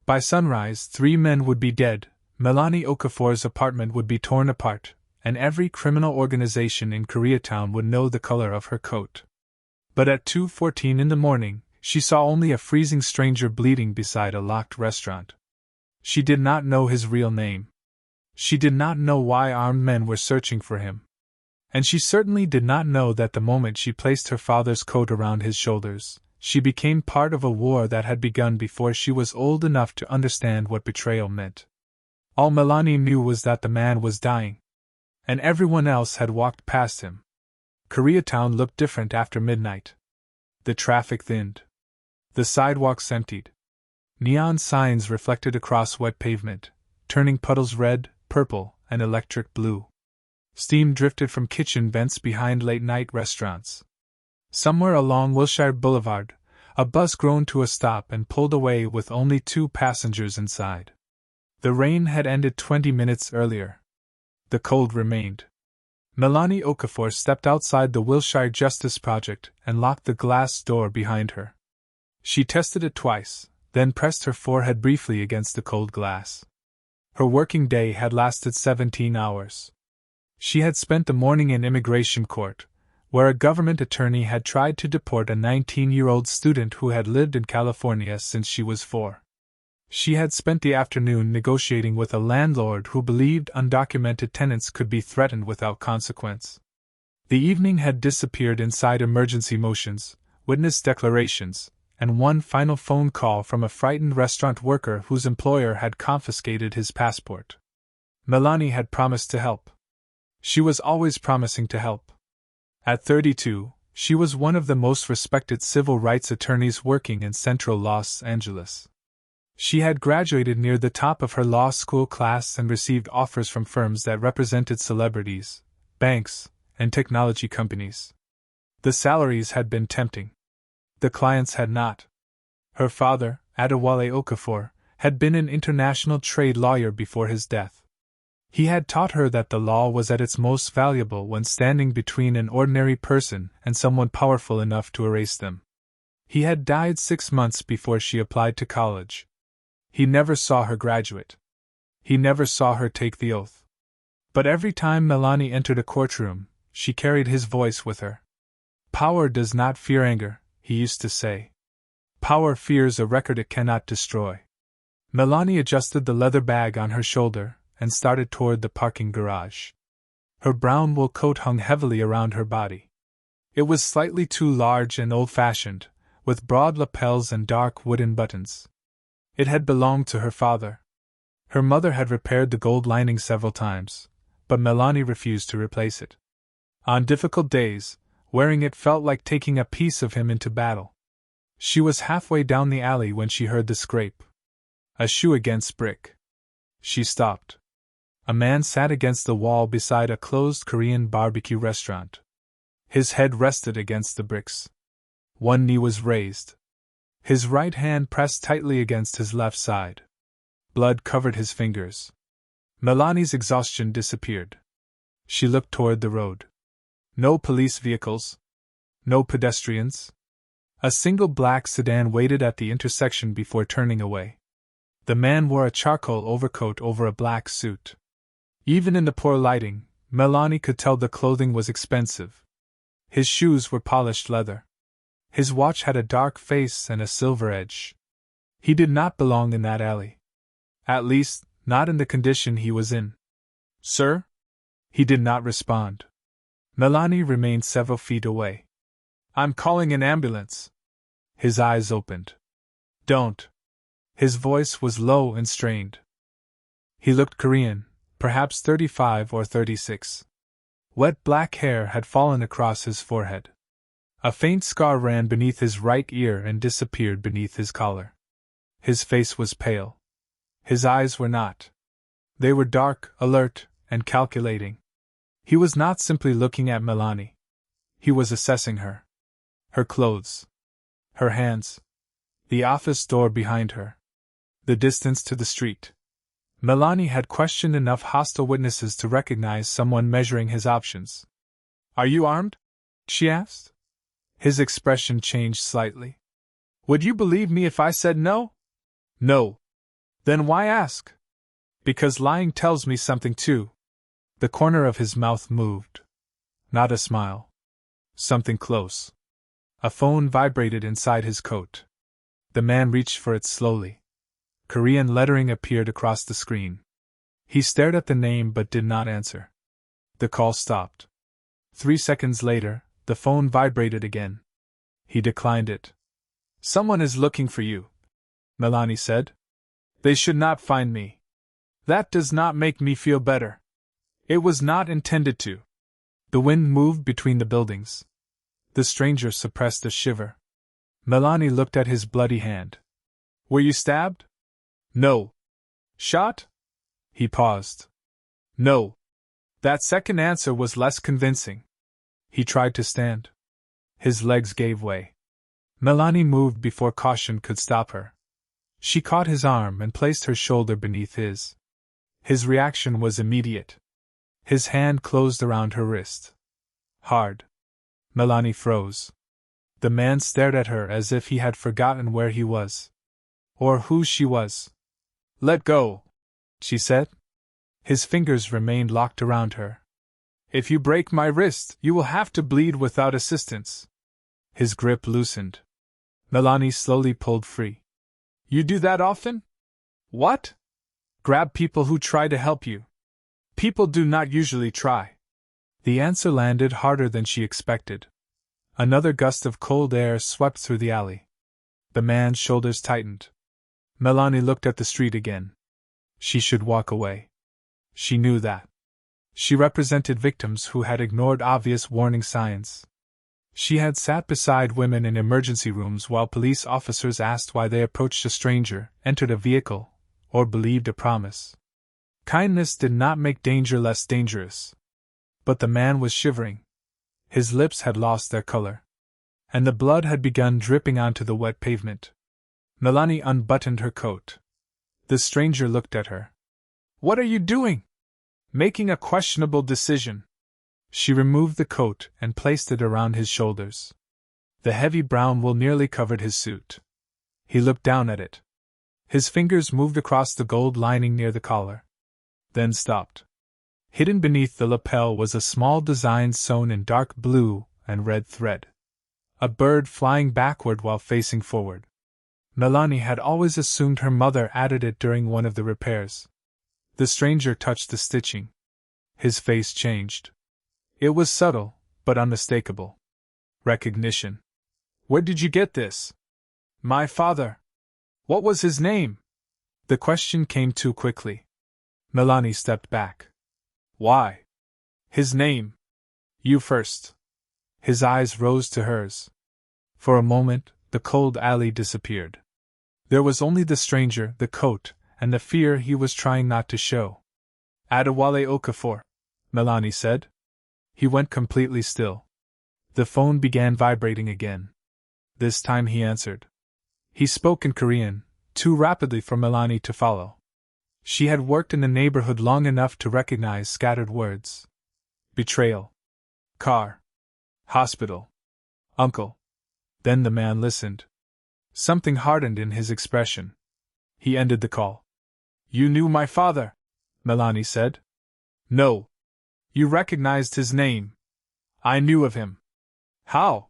By sunrise, 3 men would be dead, Melani Okafor's apartment would be torn apart, and every criminal organization in Koreatown would know the color of her coat. But at 2:14 in the morning, she saw only a freezing stranger bleeding beside a locked restaurant. She did not know his real name. She did not know why armed men were searching for him. And she certainly did not know that the moment she placed her father's coat around his shoulders, she became part of a war that had begun before she was old enough to understand what betrayal meant. All Melani knew was that the man was dying. And everyone else had walked past him. Koreatown looked different after midnight. The traffic thinned. The sidewalks emptied. Neon signs reflected across wet pavement, turning puddles red, purple, and electric blue. Steam drifted from kitchen vents behind late-night restaurants. Somewhere along Wilshire Boulevard, a bus groaned to a stop and pulled away with only 2 passengers inside. The rain had ended 20 minutes earlier. The cold remained. Melani Okafor stepped outside the Wilshire Justice Project and locked the glass door behind her. She tested it twice, then pressed her forehead briefly against the cold glass. Her working day had lasted 17 hours. She had spent the morning in immigration court, where a government attorney had tried to deport a 19-year-old student who had lived in California since she was 4. She had spent the afternoon negotiating with a landlord who believed undocumented tenants could be threatened without consequence. The evening had disappeared inside emergency motions, witness declarations, and one final phone call from a frightened restaurant worker whose employer had confiscated his passport. Melani had promised to help. She was always promising to help. At 32, she was one of the most respected civil rights attorneys working in central Los Angeles. She had graduated near the top of her law school class and received offers from firms that represented celebrities, banks, and technology companies. The salaries had been tempting. The clients had not. Her father, Adewale Okafor, had been an international trade lawyer before his death. He had taught her that the law was at its most valuable when standing between an ordinary person and someone powerful enough to erase them. He had died 6 months before she applied to college. He never saw her graduate. He never saw her take the oath. But every time Melani entered a courtroom, she carried his voice with her. Power does not fear anger, he used to say. Power fears a record it cannot destroy. Melani adjusted the leather bag on her shoulder and started toward the parking garage. Her brown wool coat hung heavily around her body. It was slightly too large and old-fashioned, with broad lapels and dark wooden buttons. It had belonged to her father. Her mother had repaired the gold lining several times, but Melani refused to replace it. On difficult days, wearing it felt like taking a piece of him into battle. She was halfway down the alley when she heard the scrape. A shoe against brick. She stopped. A man sat against the wall beside a closed Korean barbecue restaurant. His head rested against the bricks. One knee was raised. His right hand pressed tightly against his left side. Blood covered his fingers. Melani's exhaustion disappeared. She looked toward the road. No police vehicles. No pedestrians. A single black sedan waited at the intersection before turning away. The man wore a charcoal overcoat over a black suit. Even in the poor lighting, Melani could tell the clothing was expensive. His shoes were polished leather. His watch had a dark face and a silver edge. He did not belong in that alley. At least, not in the condition he was in. Sir? He did not respond. Melani remained several feet away. I'm calling an ambulance. His eyes opened. Don't. His voice was low and strained. He looked Korean, perhaps 35 or 36. Wet black hair had fallen across his forehead. A faint scar ran beneath his right ear and disappeared beneath his collar. His face was pale. His eyes were not. They were dark, alert, and calculating. He was not simply looking at Melani. He was assessing her. Her clothes. Her hands. The office door behind her. The distance to the street. Melani had questioned enough hostile witnesses to recognize someone measuring his options. Are you armed? She asked. His expression changed slightly. Would you believe me if I said no? No. Then why ask? Because lying tells me something too. The corner of his mouth moved. Not a smile. Something close. A phone vibrated inside his coat. The man reached for it slowly. Korean lettering appeared across the screen. He stared at the name but did not answer. The call stopped. 3 seconds later, the phone vibrated again. He declined it. Someone is looking for you, Melani said. They should not find me. That does not make me feel better. It was not intended to. The wind moved between the buildings. The stranger suppressed a shiver. Melani looked at his bloody hand. Were you stabbed? No. Shot? He paused. No. That second answer was less convincing. He tried to stand. His legs gave way. Melani moved before caution could stop her. She caught his arm and placed her shoulder beneath his. His reaction was immediate. His hand closed around her wrist. Hard. Melani froze. The man stared at her as if he had forgotten where he was. Or who she was. Let go, she said. His fingers remained locked around her. If you break my wrist, you will have to bleed without assistance. His grip loosened. Melani slowly pulled free. You do that often? What? Grab people who try to help you. People do not usually try. The answer landed harder than she expected. Another gust of cold air swept through the alley. The man's shoulders tightened. Melani looked at the street again. She should walk away. She knew that. She represented victims who had ignored obvious warning signs. She had sat beside women in emergency rooms while police officers asked why they approached a stranger, entered a vehicle, or believed a promise. Kindness did not make danger less dangerous. But the man was shivering. His lips had lost their color. And the blood had begun dripping onto the wet pavement. Melani unbuttoned her coat. The stranger looked at her. What are you doing? Making a questionable decision. She removed the coat and placed it around his shoulders. The heavy brown wool nearly covered his suit. He looked down at it. His fingers moved across the gold lining near the collar. Then stopped. Hidden beneath the lapel was a small design sewn in dark blue and red thread. A bird flying backward while facing forward. Melani had always assumed her mother added it during one of the repairs. The stranger touched the stitching. His face changed. It was subtle, but unmistakable. Recognition. Where did you get this? My father. What was his name? The question came too quickly. Melani stepped back. Why? His name. You first. His eyes rose to hers. For a moment, the cold alley disappeared. There was only the stranger, the coat, and the fear he was trying not to show. Adewale Okafor, Melani said. He went completely still. The phone began vibrating again. This time he answered. He spoke in Korean, too rapidly for Melani to follow. She had worked in the neighborhood long enough to recognize scattered words. Betrayal. Car. Hospital. Uncle. Then the man listened. Something hardened in his expression. He ended the call. You knew my father, Melani said. No. You recognized his name. I knew of him. How?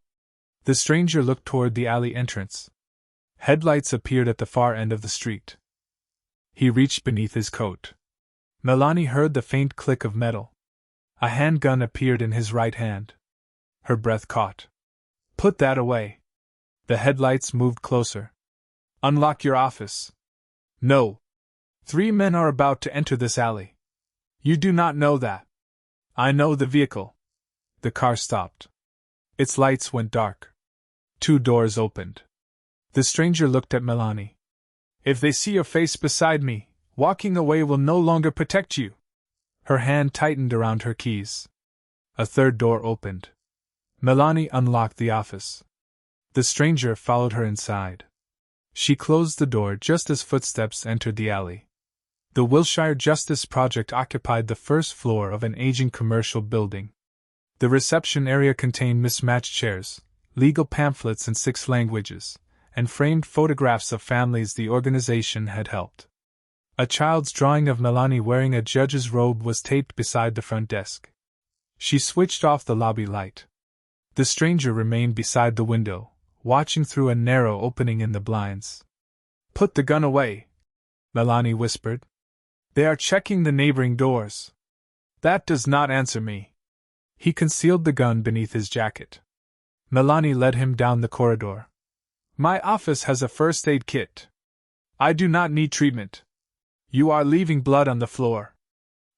The stranger looked toward the alley entrance. Headlights appeared at the far end of the street. He reached beneath his coat. Melani heard the faint click of metal. A handgun appeared in his right hand. Her breath caught. Put that away. The headlights moved closer. Unlock your office. No. 3 men are about to enter this alley. You do not know that. I know the vehicle. The car stopped. Its lights went dark. 2 doors opened. The stranger looked at Melani. If they see your face beside me, walking away will no longer protect you. Her hand tightened around her keys. A 3rd door opened. Melani unlocked the office. The stranger followed her inside. She closed the door just as footsteps entered the alley. The Wilshire Justice Project occupied the 1st floor of an aging commercial building. The reception area contained mismatched chairs, legal pamphlets in 6 languages, and framed photographs of families the organization had helped. A child's drawing of Melani wearing a judge's robe was taped beside the front desk. She switched off the lobby light. The stranger remained beside the window, watching through a narrow opening in the blinds. "Put the gun away," Melani whispered. "They are checking the neighboring doors." "That does not answer me." He concealed the gun beneath his jacket. Melani led him down the corridor. "My office has a first aid kit. I do not need treatment. You are leaving blood on the floor."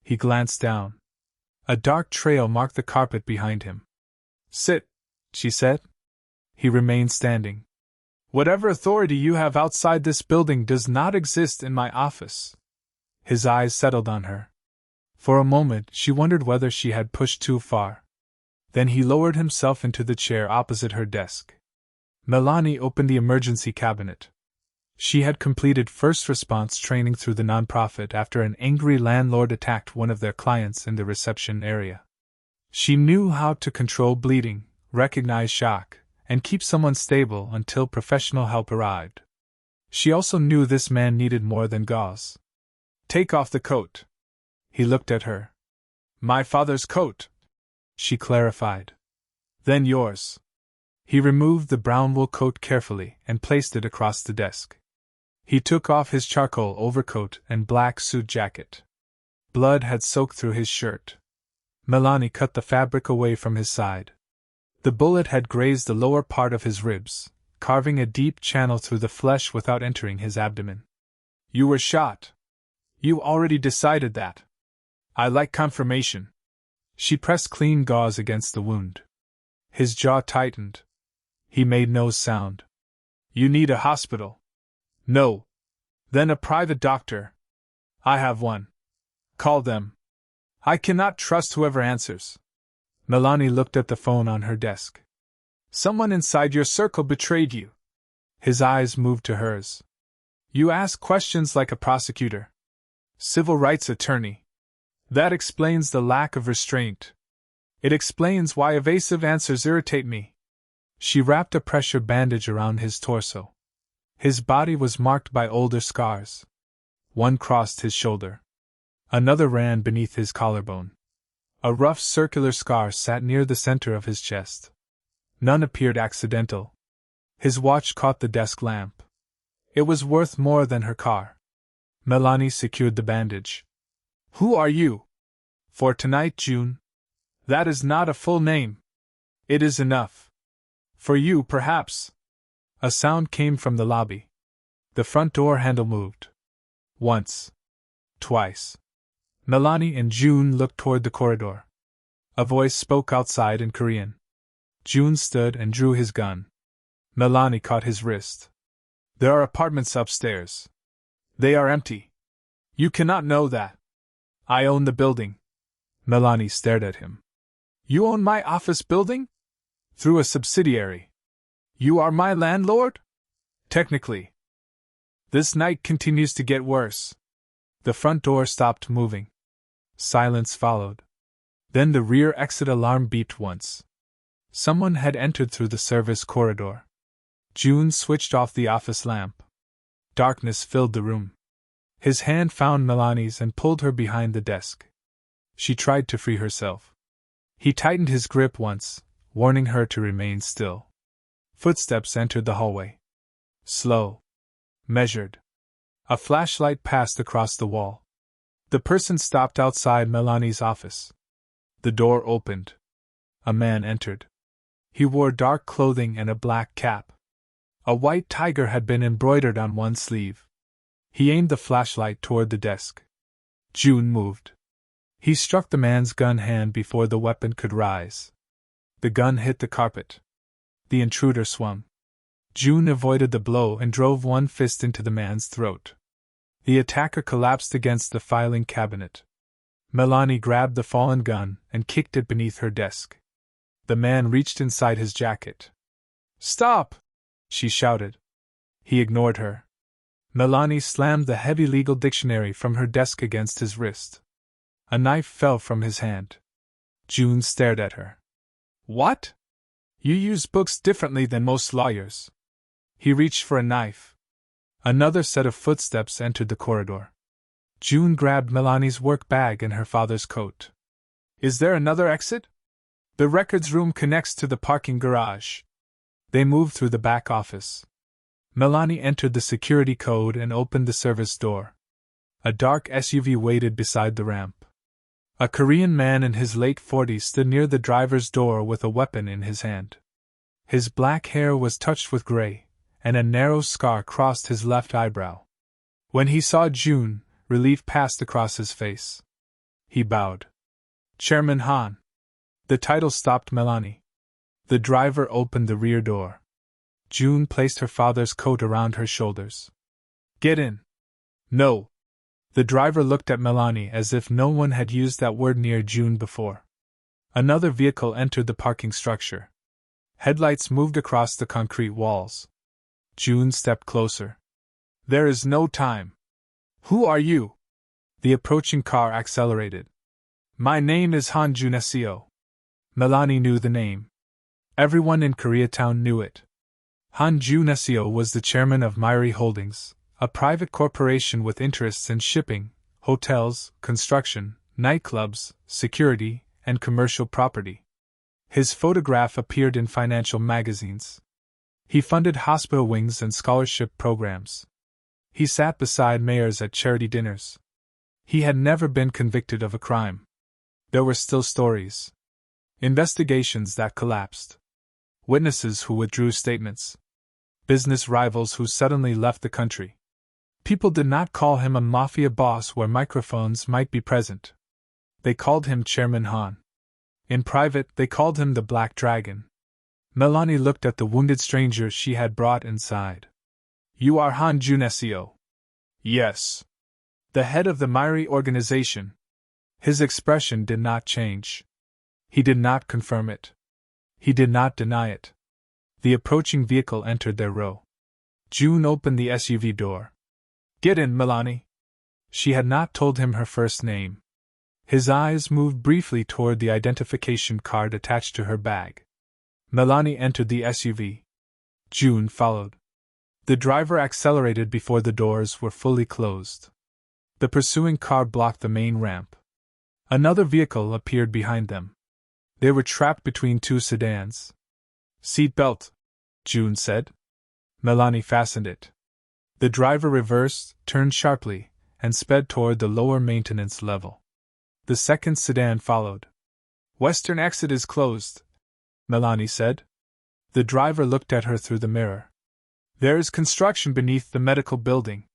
He glanced down. A dark trail marked the carpet behind him. "Sit," she said. He remained standing. "Whatever authority you have outside this building does not exist in my office." His eyes settled on her. For a moment she wondered whether she had pushed too far. Then he lowered himself into the chair opposite her desk. Melani opened the emergency cabinet. She had completed first response training through the nonprofit after an angry landlord attacked one of their clients in the reception area. She knew how to control bleeding, recognize shock, and keep someone stable until professional help arrived. She also knew this man needed more than gauze. "Take off the coat." He looked at her. "My father's coat," she clarified. "Then yours." He removed the brown wool coat carefully and placed it across the desk. He took off his charcoal overcoat and black suit jacket. Blood had soaked through his shirt. Melani cut the fabric away from his side. The bullet had grazed the lower part of his ribs, carving a deep channel through the flesh without entering his abdomen. "You were shot. You already decided that. I like confirmation." She pressed clean gauze against the wound. His jaw tightened. He made no sound. "You need a hospital." "No." "Then a private doctor." "I have one." "Call them." "I cannot trust whoever answers." Melani looked at the phone on her desk. "Someone inside your circle betrayed you." His eyes moved to hers. "You ask questions like a prosecutor. Civil rights attorney. That explains the lack of restraint. It explains why evasive answers irritate me." She wrapped a pressure bandage around his torso. His body was marked by older scars. One crossed his shoulder. Another ran beneath his collarbone. A rough circular scar sat near the center of his chest. None appeared accidental. His watch caught the desk lamp. It was worth more than her car. Melani secured the bandage. "Who are you?" "For tonight, June." "That is not a full name." "It is enough." "For you, perhaps." A sound came from the lobby. The front door handle moved. Once. Twice. Melani and June looked toward the corridor. A voice spoke outside in Korean. June stood and drew his gun. Melani caught his wrist. "There are apartments upstairs. They are empty. You cannot know that. I own the building." Melani stared at him. "You own my office building?" "Through a subsidiary." "You are my landlord?" "Technically." "This night continues to get worse." The front door stopped moving. Silence followed. Then the rear exit alarm beeped once. Someone had entered through the service corridor. June switched off the office lamp. Darkness filled the room. His hand found Melani's and pulled her behind the desk. She tried to free herself. He tightened his grip once, warning her to remain still. Footsteps entered the hallway. Slow. Measured. A flashlight passed across the wall. The person stopped outside Melani's office. The door opened. A man entered. He wore dark clothing and a black cap. A white tiger had been embroidered on one sleeve. He aimed the flashlight toward the desk. June moved. He struck the man's gun hand before the weapon could rise. The gun hit the carpet. The intruder swung. June avoided the blow and drove one fist into the man's throat. The attacker collapsed against the filing cabinet. Melani grabbed the fallen gun and kicked it beneath her desk. The man reached inside his jacket. "Stop!" she shouted. He ignored her. Melani slammed the heavy legal dictionary from her desk against his wrist. A knife fell from his hand. June stared at her. "What? You use books differently than most lawyers." He reached for a knife. Another set of footsteps entered the corridor. June grabbed Melani's work bag and her father's coat. Is there another exit? The records room connects to the parking garage. They moved through the back office. Melani entered the security code and opened the service door. A dark SUV waited beside the ramp. A Korean man in his late 40s stood near the driver's door with a weapon in his hand. His black hair was touched with gray, and a narrow scar crossed his left eyebrow. When he saw June, relief passed across his face. He bowed. Chairman Han. The title stopped Melani. The driver opened the rear door. June placed her father's coat around her shoulders. Get in. No. The driver looked at Melani as if no one had used that word near June before. Another vehicle entered the parking structure. Headlights moved across the concrete walls. June stepped closer. There is no time. Who are you? The approaching car accelerated. My name is Han Joon-seo. Melani knew the name. Everyone in Koreatown knew it. Han Joon-seo was the chairman of Mafia Holdings, a private corporation with interests in shipping, hotels, construction, nightclubs, security, and commercial property. His photograph appeared in financial magazines. He funded hospital wings and scholarship programs. He sat beside mayors at charity dinners. He had never been convicted of a crime. There were still stories. Investigations that collapsed. Witnesses who withdrew statements. Business rivals who suddenly left the country. People did not call him a mafia boss where microphones might be present. They called him Chairman Han. In private, they called him the Black Dragon. Melani looked at the wounded stranger she had brought inside. You are Han Joon-seo. Yes. The head of the Mafia organization. His expression did not change. He did not confirm it. He did not deny it. The approaching vehicle entered their row. June opened the SUV door. Get in, Melani. She had not told him her first name. His eyes moved briefly toward the identification card attached to her bag. Melani entered the SUV. June followed. The driver accelerated before the doors were fully closed. The pursuing car blocked the main ramp. Another vehicle appeared behind them. They were trapped between two sedans. Seat belt, June said. Melani fastened it. The driver reversed, turned sharply, and sped toward the lower maintenance level. The second sedan followed. Western exit is closed, Melani said. The driver looked at her through the mirror. There is construction beneath the medical building.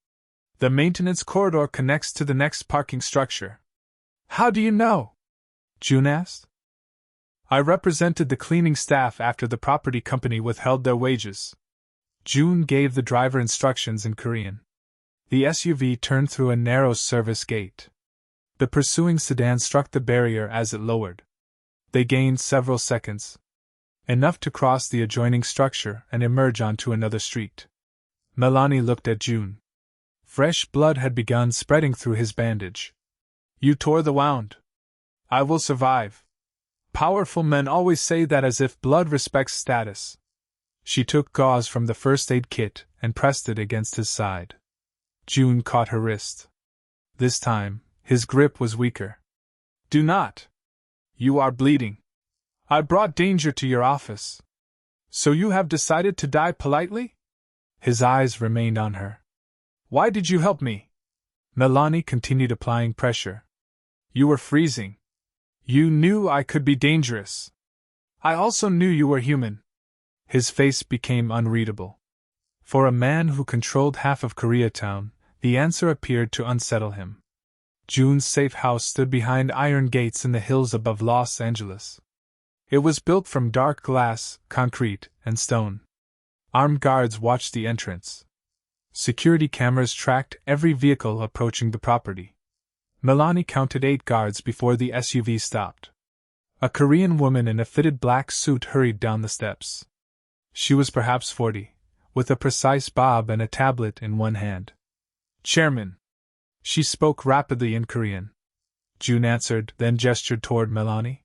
The maintenance corridor connects to the next parking structure. How do you know? June asked. I represented the cleaning staff after the property company withheld their wages. June gave the driver instructions in Korean. The SUV turned through a narrow service gate. The pursuing sedan struck the barrier as it lowered. They gained several seconds. Enough to cross the adjoining structure and emerge onto another street. Melani looked at June. Fresh blood had begun spreading through his bandage. You tore the wound. I will survive. Powerful men always say that as if blood respects status. She took gauze from the first aid kit and pressed it against his side. June caught her wrist. This time, his grip was weaker. Do not. You are bleeding. I brought danger to your office. So you have decided to die politely? His eyes remained on her. Why did you help me? Melani continued applying pressure. You were freezing. You knew I could be dangerous. I also knew you were human. His face became unreadable. For a man who controlled half of Koreatown, the answer appeared to unsettle him. June's safe house stood behind iron gates in the hills above Los Angeles. It was built from dark glass, concrete, and stone. Armed guards watched the entrance. Security cameras tracked every vehicle approaching the property. Melani counted 8 guards before the SUV stopped. A Korean woman in a fitted black suit hurried down the steps. She was perhaps 40, with a precise bob and a tablet in one hand. Chairman. She spoke rapidly in Korean. June answered, then gestured toward Melani.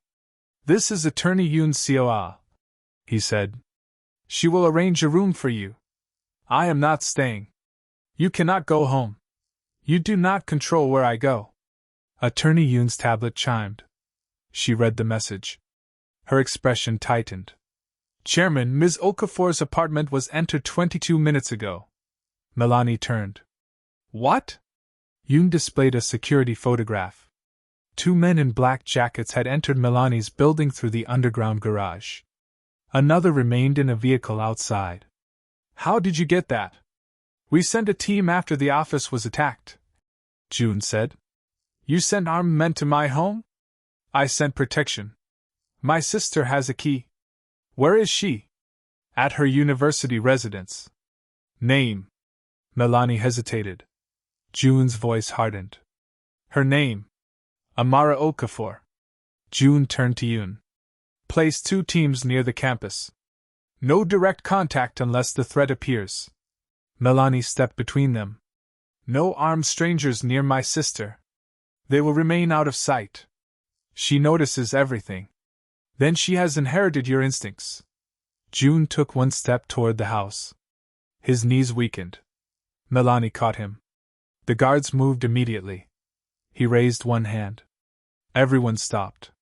This is Attorney Yoon-seo, he said. She will arrange a room for you. I am not staying. You cannot go home. You do not control where I go. Attorney Yoon's tablet chimed. She read the message. Her expression tightened. Chairman, Ms. Okafor's apartment was entered 22 minutes ago. Melani turned. What? Yoon displayed a security photograph. 2 men in black jackets had entered Melani's building through the underground garage. Another remained in a vehicle outside. How did you get that? We sent a team after the office was attacked, June said. You sent armed men to my home? I sent protection. My sister has a key. Where is she? At her university residence. Name? Melani hesitated. June's voice hardened. Her name? Amara Okafor. June turned to Yoon. Place 2 teams near the campus. No direct contact unless the threat appears. Melani stepped between them. No armed strangers near my sister. They will remain out of sight. She notices everything. Then she has inherited your instincts. June took 1 step toward the house. His knees weakened. Melani caught him. The guards moved immediately. He raised 1 hand. Everyone stopped.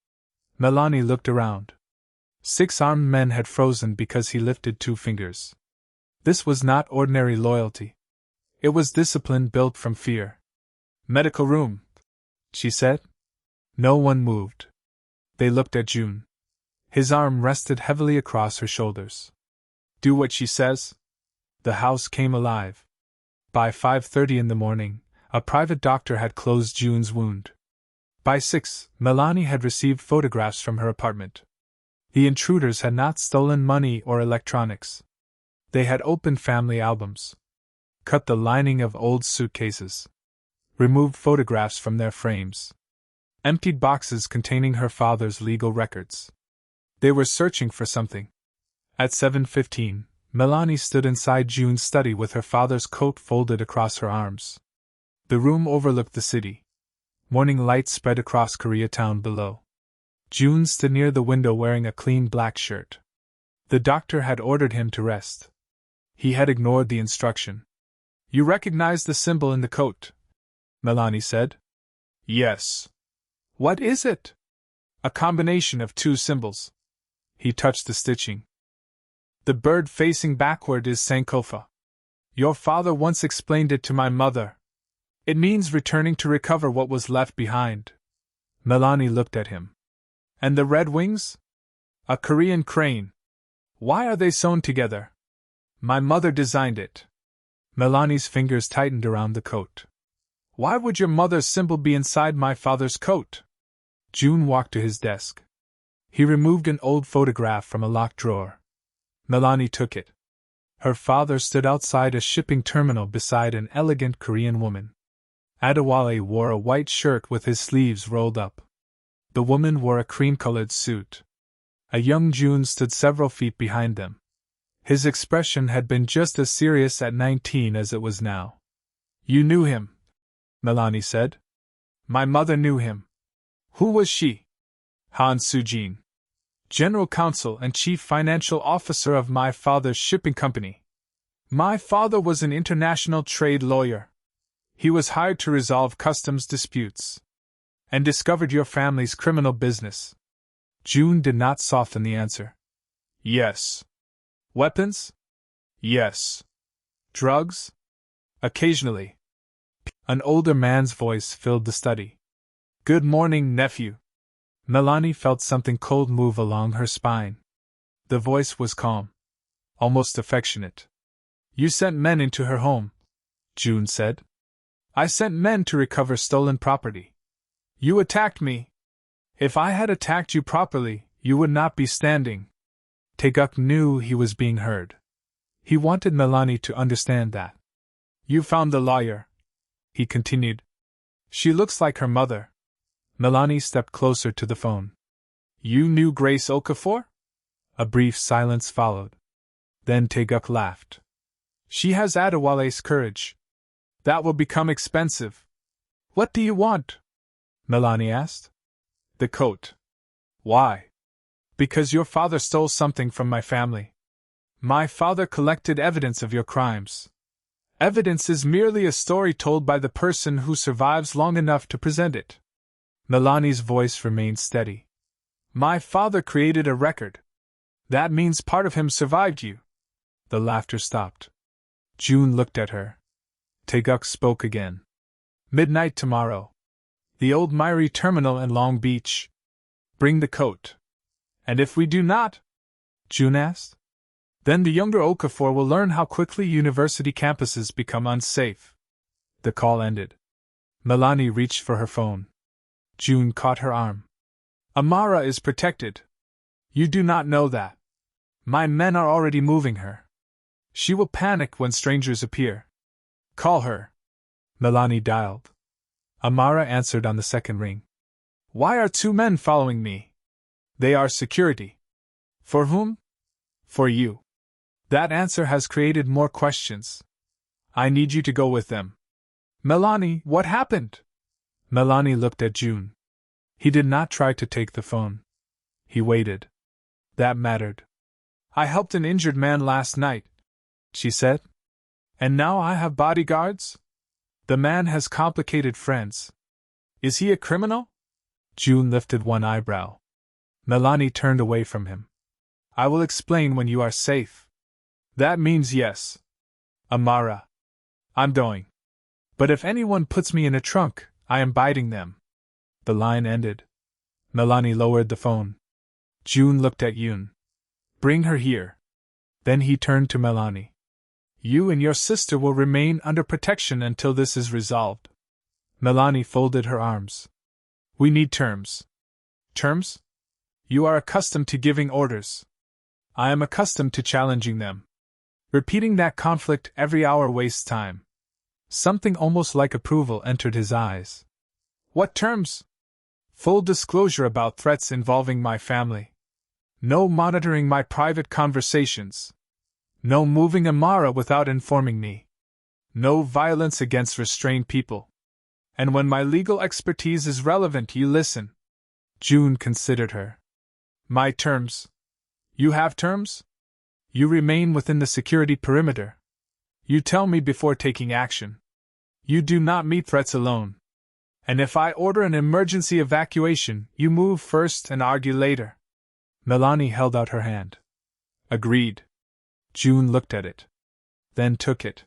Melani looked around. 6 armed men had frozen because he lifted 2 fingers. This was not ordinary loyalty. It was discipline built from fear. Medical room, she said. No one moved. They looked at June. His arm rested heavily across her shoulders. Do what she says? The house came alive. By 5:30 in the morning, a private doctor had closed June's wound. By 6, Melani had received photographs from her apartment. The intruders had not stolen money or electronics. They had opened family albums, cut the lining of old suitcases, removed photographs from their frames, emptied boxes containing her father's legal records. They were searching for something. At 7:15, Melani stood inside June's study with her father's coat folded across her arms. The room overlooked the city. Morning light spread across Koreatown below. June stood near the window wearing a clean black shirt. The doctor had ordered him to rest. He had ignored the instruction. You recognize the symbol in the coat? Melani said. Yes. What is it? A combination of 2 symbols. He touched the stitching. The bird facing backward is Sankofa. Your father once explained it to my mother. It means returning to recover what was left behind. Melani looked at him. And the red wings? A Korean crane. Why are they sewn together? My mother designed it. Melani's fingers tightened around the coat. Why would your mother's symbol be inside my father's coat? June walked to his desk. He removed an old photograph from a locked drawer. Melani took it. Her father stood outside a shipping terminal beside an elegant Korean woman. Adewale wore a white shirt with his sleeves rolled up. The woman wore a cream-colored suit. A young June stood several feet behind them. His expression had been just as serious at 19 as it was now. You knew him, Melani said. My mother knew him. Who was she? Han Soo-jin, General Counsel and Chief Financial Officer of my father's shipping company. My father was an international trade lawyer. He was hired to resolve customs disputes. And discovered your family's criminal business. June did not soften the answer. Yes. Weapons? Yes. Drugs? Occasionally. An older man's voice filled the study. Good morning, nephew. Melani felt something cold move along her spine. The voice was calm, almost affectionate. You sent men into her home, June said. I sent men to recover stolen property. You attacked me. If I had attacked you properly, you would not be standing. Taeguk knew he was being heard. He wanted Melani to understand that. You found the lawyer, he continued. She looks like her mother. Melani stepped closer to the phone. You knew Grace Okafor? A brief silence followed. Then Taeguk laughed. She has Adewale's courage. That will become expensive. What do you want? Melani asked. The coat. Why? Because your father stole something from my family. My father collected evidence of your crimes. Evidence is merely a story told by the person who survives long enough to present it. Melani's voice remained steady. My father created a record. That means part of him survived you. The laughter stopped. June looked at her. Taeguk spoke again. Midnight tomorrow. The old Myri terminal in Long Beach. Bring the coat. And if we do not? June asked. Then the younger Okafor will learn how quickly university campuses become unsafe. The call ended. Melani reached for her phone. June caught her arm. Amara is protected. You do not know that. My men are already moving her. She will panic when strangers appear. Call her. Melani dialed. Amara answered on the second ring. Why are 2 men following me? They are security. For whom? For you. That answer has created more questions. I need you to go with them. Melani, what happened? Melani looked at June. He did not try to take the phone. He waited. That mattered. I helped an injured man last night, she said. And now I have bodyguards? The man has complicated friends. Is he a criminal? June lifted one eyebrow. Melani turned away from him. I will explain when you are safe. That means yes. Amara. I'm going. But if anyone puts me in a trunk, I am biting them. The line ended. Melani lowered the phone. June looked at Yoon. Bring her here. Then he turned to Melani. You and your sister will remain under protection until this is resolved. Melani folded her arms. We need terms. Terms? You are accustomed to giving orders. I am accustomed to challenging them. Repeating that conflict every hour wastes time. Something almost like approval entered his eyes. What terms? Full disclosure about threats involving my family. No monitoring my private conversations. No moving Amara without informing me. No violence against restrained people. And when my legal expertise is relevant, you listen. June considered her. My terms? You have terms? You remain within the security perimeter. You tell me before taking action. You do not meet threats alone. And if I order an emergency evacuation, you move first and argue later. Melani held out her hand. Agreed. June looked at it. Then took it.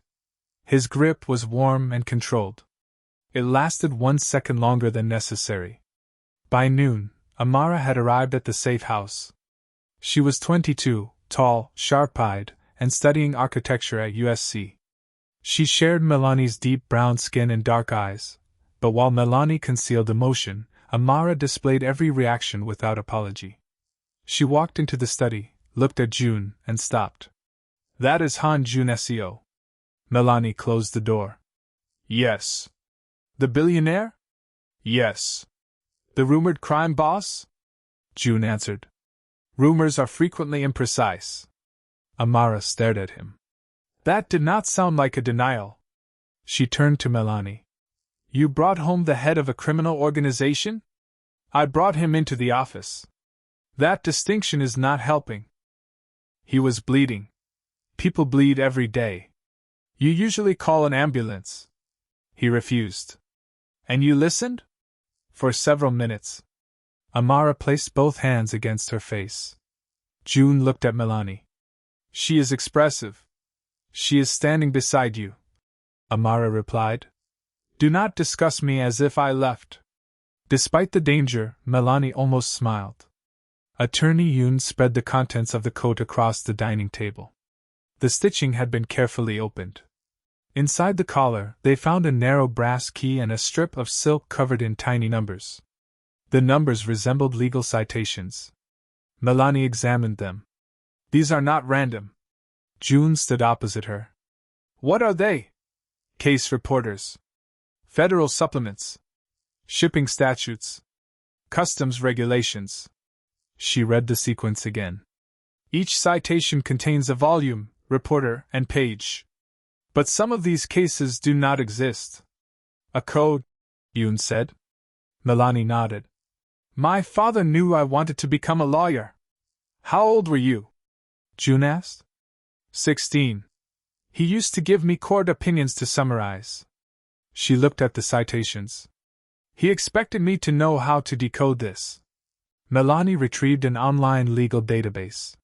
His grip was warm and controlled. It lasted 1 second longer than necessary. By noon, Amara had arrived at the safe house. She was 22, tall, sharp-eyed, and studying architecture at USC. She shared Melani's deep brown skin and dark eyes, but while Melani concealed emotion, Amara displayed every reaction without apology. She walked into the study, looked at June, and stopped. That is Han Joon-seo. Melani closed the door. Yes. The billionaire? Yes. The rumored crime boss? June answered. Rumors are frequently imprecise. Amara stared at him. That did not sound like a denial. She turned to Melani. You brought home the head of a criminal organization? I brought him into the office. That distinction is not helping. He was bleeding. People bleed every day. You usually call an ambulance. He refused. And you listened? For several minutes. Amara placed both hands against her face. June looked at Melani. She is expressive. She is standing beside you. Amara replied. Do not discuss me as if I left. Despite the danger, Melani almost smiled. Attorney Yoon spread the contents of the coat across the dining table. The stitching had been carefully opened. Inside the collar, they found a narrow brass key and a strip of silk covered in tiny numbers. The numbers resembled legal citations. Melani examined them. These are not random. June stood opposite her. What are they? Case reporters. Federal supplements. Shipping statutes. Customs regulations. She read the sequence again. Each citation contains a volume, reporter, and page. But some of these cases do not exist. A code, Yoon said. Melani nodded. My father knew I wanted to become a lawyer. How old were you? June asked. 16. He used to give me court opinions to summarize. She looked at the citations. He expected me to know how to decode this. Melani retrieved an online legal database.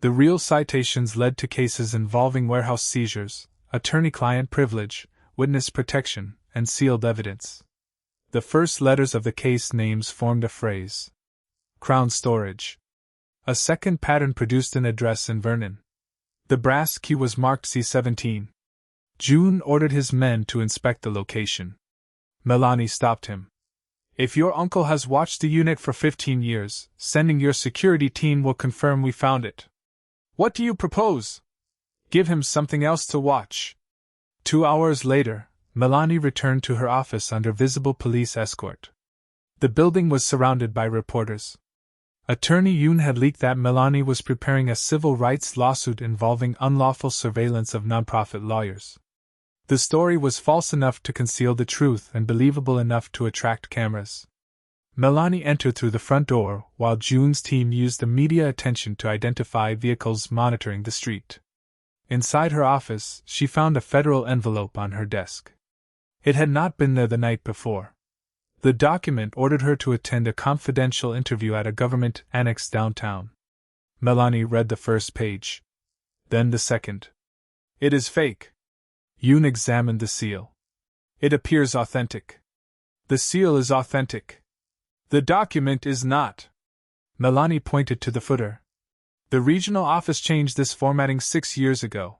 The real citations led to cases involving warehouse seizures, attorney-client privilege, witness protection, and sealed evidence. The first letters of the case names formed a phrase. Crown Storage. A second pattern produced an address in Vernon. The brass key was marked C17. June ordered his men to inspect the location. Melani stopped him. If your uncle has watched the unit for 15 years, sending your security team will confirm we found it. What do you propose? Give him something else to watch. 2 hours later, Melani returned to her office under visible police escort. The building was surrounded by reporters. Attorney Yoon had leaked that Melani was preparing a civil rights lawsuit involving unlawful surveillance of nonprofit lawyers. The story was false enough to conceal the truth and believable enough to attract cameras. Melani entered through the front door while June's team used the media attention to identify vehicles monitoring the street. Inside her office, she found a federal envelope on her desk. It had not been there the night before. The document ordered her to attend a confidential interview at a government annex downtown. Melani read the first page. Then the second. It is fake. Yoon examined the seal. It appears authentic. The seal is authentic. The document is not. Melani pointed to the footer. The regional office changed this formatting 6 years ago.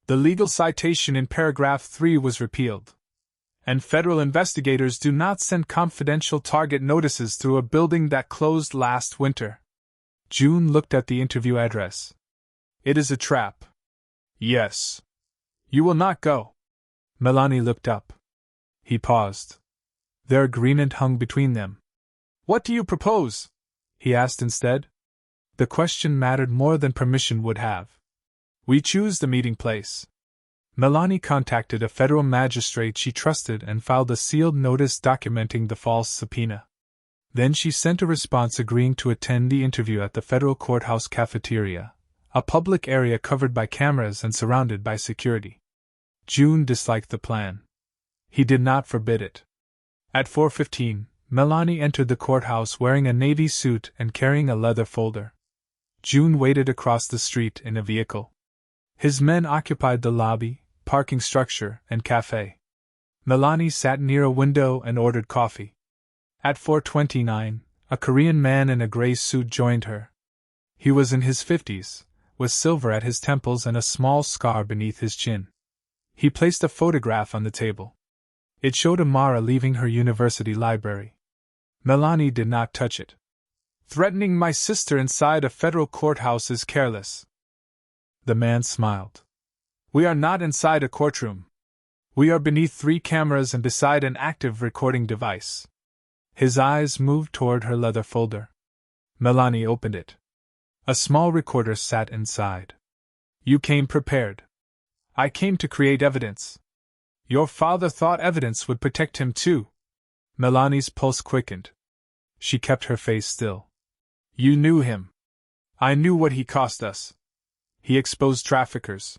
The legal citation in paragraph 3 was repealed. And federal investigators do not send confidential target notices through a building that closed last winter. June looked at the interview address. It is a trap. Yes. You will not go. Melani looked up. He paused. Their agreement hung between them. What do you propose? He asked instead. The question mattered more than permission would have. We choose the meeting place. Melani contacted a federal magistrate she trusted and filed a sealed notice documenting the false subpoena. Then she sent a response agreeing to attend the interview at the federal courthouse cafeteria, a public area covered by cameras and surrounded by security. June disliked the plan. He did not forbid it. At 4:15, Melani entered the courthouse wearing a navy suit and carrying a leather folder. June waited across the street in a vehicle. His men occupied the lobby, parking structure, and cafe. Melani sat near a window and ordered coffee. At 4:29, a Korean man in a gray suit joined her. He was in his 50s, with silver at his temples and a small scar beneath his chin. He placed a photograph on the table. It showed Amara leaving her university library. Melani did not touch it. Threatening my sister inside a federal courthouse is careless. The man smiled. We are not inside a courtroom. We are beneath 3 cameras and beside an active recording device. His eyes moved toward her leather folder. Melani opened it. A small recorder sat inside. You came prepared. I came to create evidence. Your father thought evidence would protect him too. Melani's pulse quickened. She kept her face still. You knew him. I knew what he cost us. He exposed traffickers.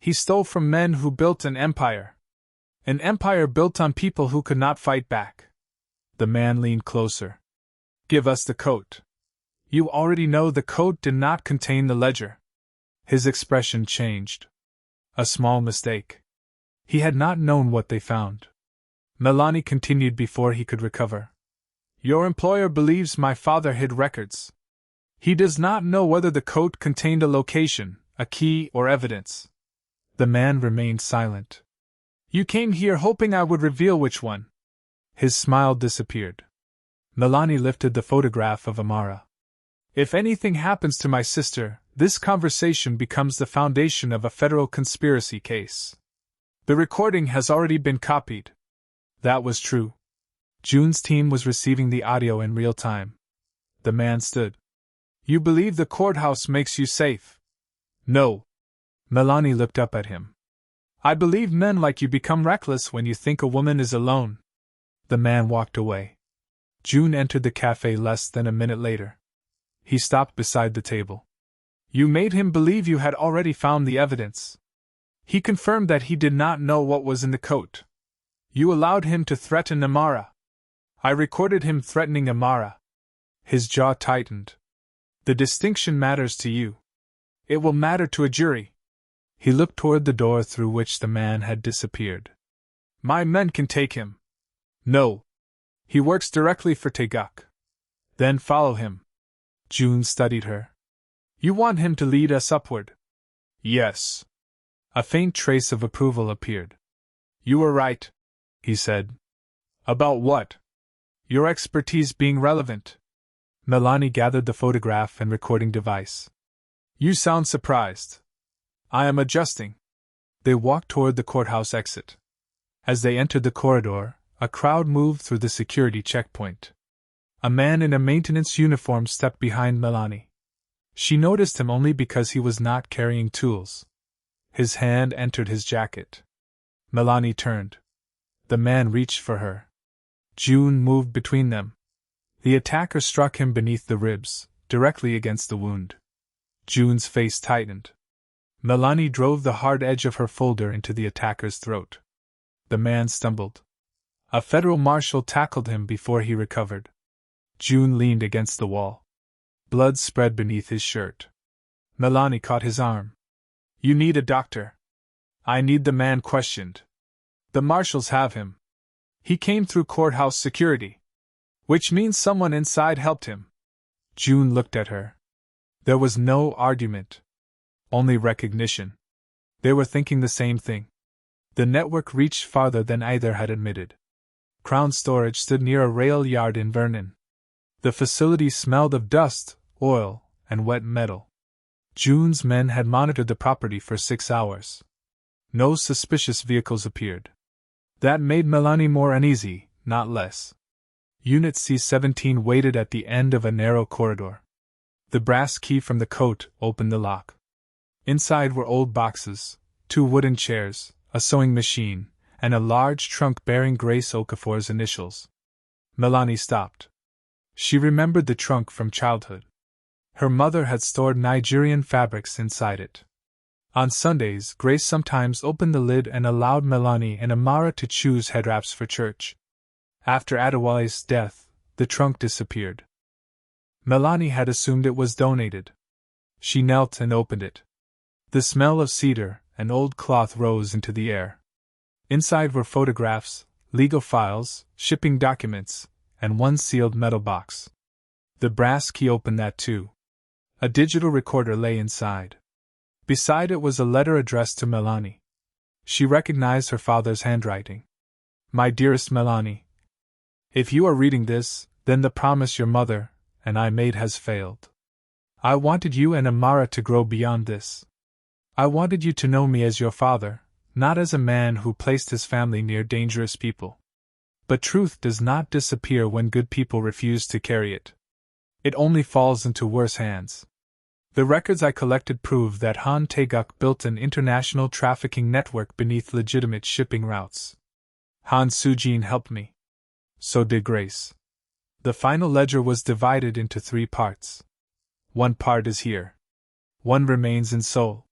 He stole from men who built an empire. An empire built on people who could not fight back. The man leaned closer. Give us the coat. You already know the coat did not contain the ledger. His expression changed. A small mistake. He had not known what they found. Melani continued before he could recover. Your employer believes my father hid records. He does not know whether the coat contained a location, a key, or evidence. The man remained silent. You came here hoping I would reveal which one. His smile disappeared. Melani lifted the photograph of Amara. If anything happens to my sister, this conversation becomes the foundation of a federal conspiracy case. The recording has already been copied. That was true. June's team was receiving the audio in real time. The man stood. You believe the courthouse makes you safe? No. Melani looked up at him. I believe men like you become reckless when you think a woman is alone. The man walked away. June entered the cafe less than a minute later. He stopped beside the table. You made him believe you had already found the evidence. He confirmed that he did not know what was in the coat. You allowed him to threaten Amara. I recorded him threatening Amara. His jaw tightened. The distinction matters to you. It will matter to a jury. He looked toward the door through which the man had disappeared. My men can take him. No. He works directly for Taeguk. Then follow him. June studied her. You want him to lead us upward? Yes. A faint trace of approval appeared. You were right, he said. About what? Your expertise being relevant. Melani gathered the photograph and recording device. You sound surprised. I am adjusting. They walked toward the courthouse exit. As they entered the corridor, a crowd moved through the security checkpoint. A man in a maintenance uniform stepped behind Melani. She noticed him only because he was not carrying tools. His hand entered his jacket. Melani turned. The man reached for her. June moved between them. The attacker struck him beneath the ribs, directly against the wound. June's face tightened. Melani drove the hard edge of her folder into the attacker's throat. The man stumbled. A federal marshal tackled him before he recovered. June leaned against the wall. Blood spread beneath his shirt. Melani caught his arm. You need a doctor. I need the man questioned. The marshals have him. He came through courthouse security. Which means someone inside helped him. June looked at her. There was no argument. Only recognition. They were thinking the same thing. The network reached farther than either had admitted. Crown Storage stood near a rail yard in Vernon. The facility smelled of dust, oil, and wet metal. June's men had monitored the property for 6 hours. No suspicious vehicles appeared. That made Melani more uneasy, not less. Unit C-17 waited at the end of a narrow corridor. The brass key from the coat opened the lock. Inside were old boxes, 2 wooden chairs, a sewing machine, and a large trunk bearing Grace Okafor's initials. Melani stopped. She remembered the trunk from childhood. Her mother had stored Nigerian fabrics inside it. On Sundays, Grace sometimes opened the lid and allowed Melani and Amara to choose head wraps for church. After Adewale's death, the trunk disappeared. Melani had assumed it was donated. She knelt and opened it. The smell of cedar and old cloth rose into the air. Inside were photographs, legal files, shipping documents, and one sealed metal box. The brass key opened that too. A digital recorder lay inside. Beside it was a letter addressed to Melani. She recognized her father's handwriting. My dearest Melani, if you are reading this, then the promise your mother and I made has failed. I wanted you and Amara to grow beyond this. I wanted you to know me as your father, not as a man who placed his family near dangerous people. But truth does not disappear when good people refuse to carry it. It only falls into worse hands. The records I collected prove that Han Taeguk built an international trafficking network beneath legitimate shipping routes. Han Soo-jin helped me. So did Grace. The final ledger was divided into 3 parts. 1 part is here. 1 remains in Seoul.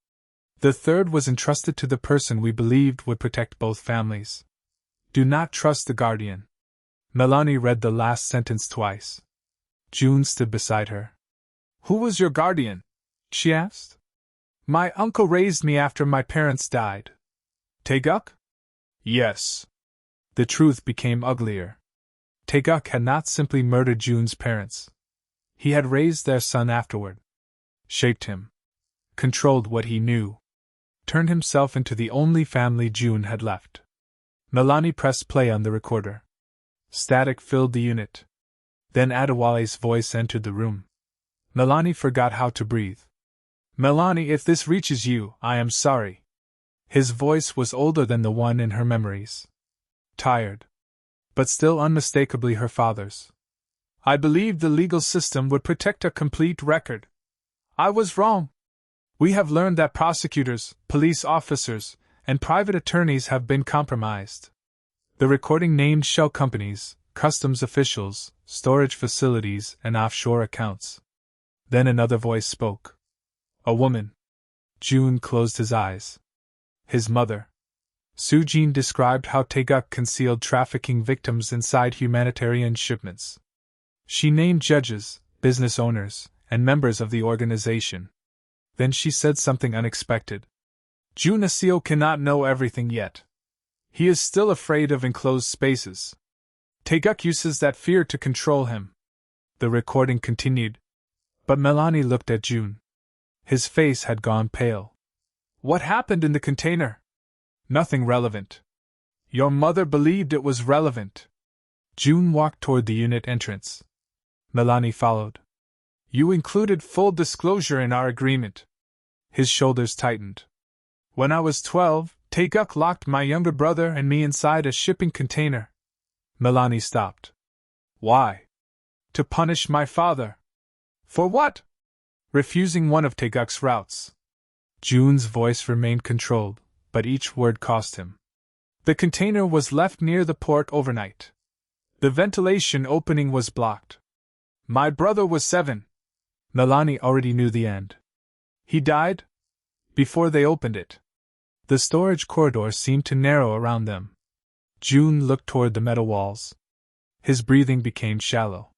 The 3rd was entrusted to the person we believed would protect both families. Do not trust the guardian. Melani read the last sentence twice. June stood beside her. Who was your guardian? She asked. My uncle raised me after my parents died. Taeguk? Yes. The truth became uglier. Taeguk had not simply murdered June's parents. He had raised their son afterward. Shaped him. Controlled what he knew. Turned himself into the only family June had left. Melani pressed play on the recorder. Static filled the unit. Then Adewale's voice entered the room. Melani forgot how to breathe. Melani, if this reaches you, I am sorry. His voice was older than the one in her memories. Tired. But still unmistakably her father's. I believed the legal system would protect a complete record. I was wrong. We have learned that prosecutors, police officers, and private attorneys have been compromised. The recording named shell companies, customs officials, storage facilities, and offshore accounts. Then another voice spoke. A woman. June closed his eyes. His mother. Soo-jin described how Taeguk concealed trafficking victims inside humanitarian shipments. She named judges, business owners, and members of the organization. Then she said something unexpected. Joon-seo cannot know everything yet. He is still afraid of enclosed spaces. Taeguk uses that fear to control him. The recording continued. But Melani looked at June. His face had gone pale. What happened in the container? Nothing relevant. Your mother believed it was relevant. June walked toward the unit entrance. Melani followed. You included full disclosure in our agreement. His shoulders tightened. When I was 12, Taeguk locked my younger brother and me inside a shipping container. Melani stopped. Why? To punish my father. For what? Refusing one of Taeguk's routes. June's voice remained controlled, but each word cost him. The container was left near the port overnight. The ventilation opening was blocked. My brother was 7. Melani already knew the end. He died? Before they opened it. The storage corridor seemed to narrow around them. June looked toward the metal walls. His breathing became shallow.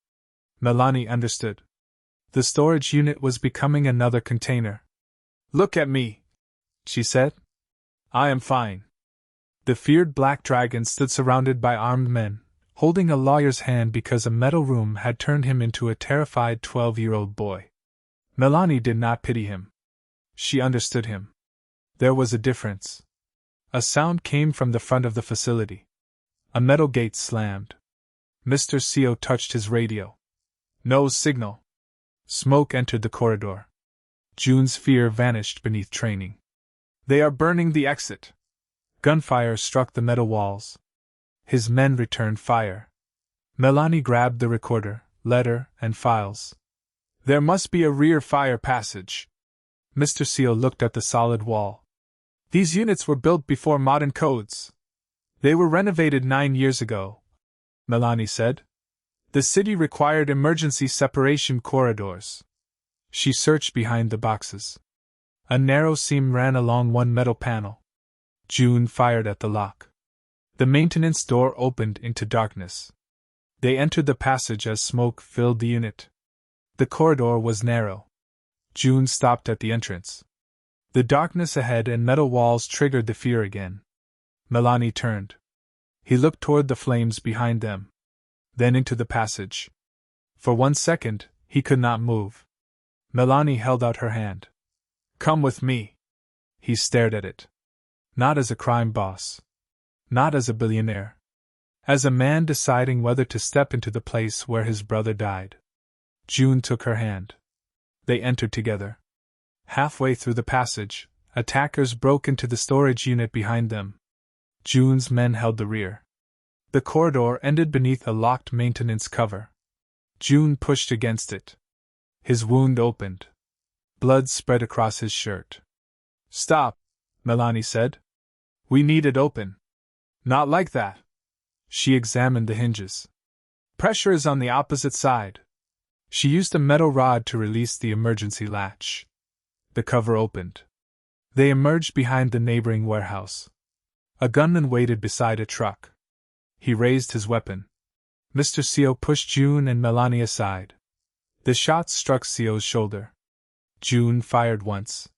Melani understood. The storage unit was becoming another container. Look at me, she said. I am fine. The feared black dragon stood surrounded by armed men, holding a lawyer's hand because a metal room had turned him into a terrified 12-year-old boy. Melani did not pity him. She understood him. There was a difference. A sound came from the front of the facility. A metal gate slammed. Mr. Seo touched his radio. No signal. Smoke entered the corridor. June's fear vanished beneath training. They are burning the exit. Gunfire struck the metal walls. His men returned fire. Melani grabbed the recorder, letter, and files. There must be a rear fire passage. Mr. Seo looked at the solid wall. These units were built before modern codes. They were renovated 9 years ago, Melani said. The city required emergency separation corridors. She searched behind the boxes. A narrow seam ran along one metal panel. June fired at the lock. The maintenance door opened into darkness. They entered the passage as smoke filled the unit. The corridor was narrow. June stopped at the entrance. The darkness ahead and metal walls triggered the fear again. Melani turned. He looked toward the flames behind them. Then into the passage. For 1 second, he could not move. Melani held out her hand. Come with me. He stared at it. Not as a crime boss. Not as a billionaire. As a man deciding whether to step into the place where his brother died. June took her hand. They entered together. Halfway through the passage, attackers broke into the storage unit behind them. June's men held the rear. The corridor ended beneath a locked maintenance cover. June pushed against it. His wound opened. Blood spread across his shirt. Stop, Melani said. We need it open. Not like that. She examined the hinges. Pressure is on the opposite side. She used a metal rod to release the emergency latch. The cover opened. They emerged behind the neighboring warehouse. A gunman waited beside a truck. He raised his weapon. Mr. Seo pushed June and Melani aside. The shot struck Seo's shoulder. June fired once.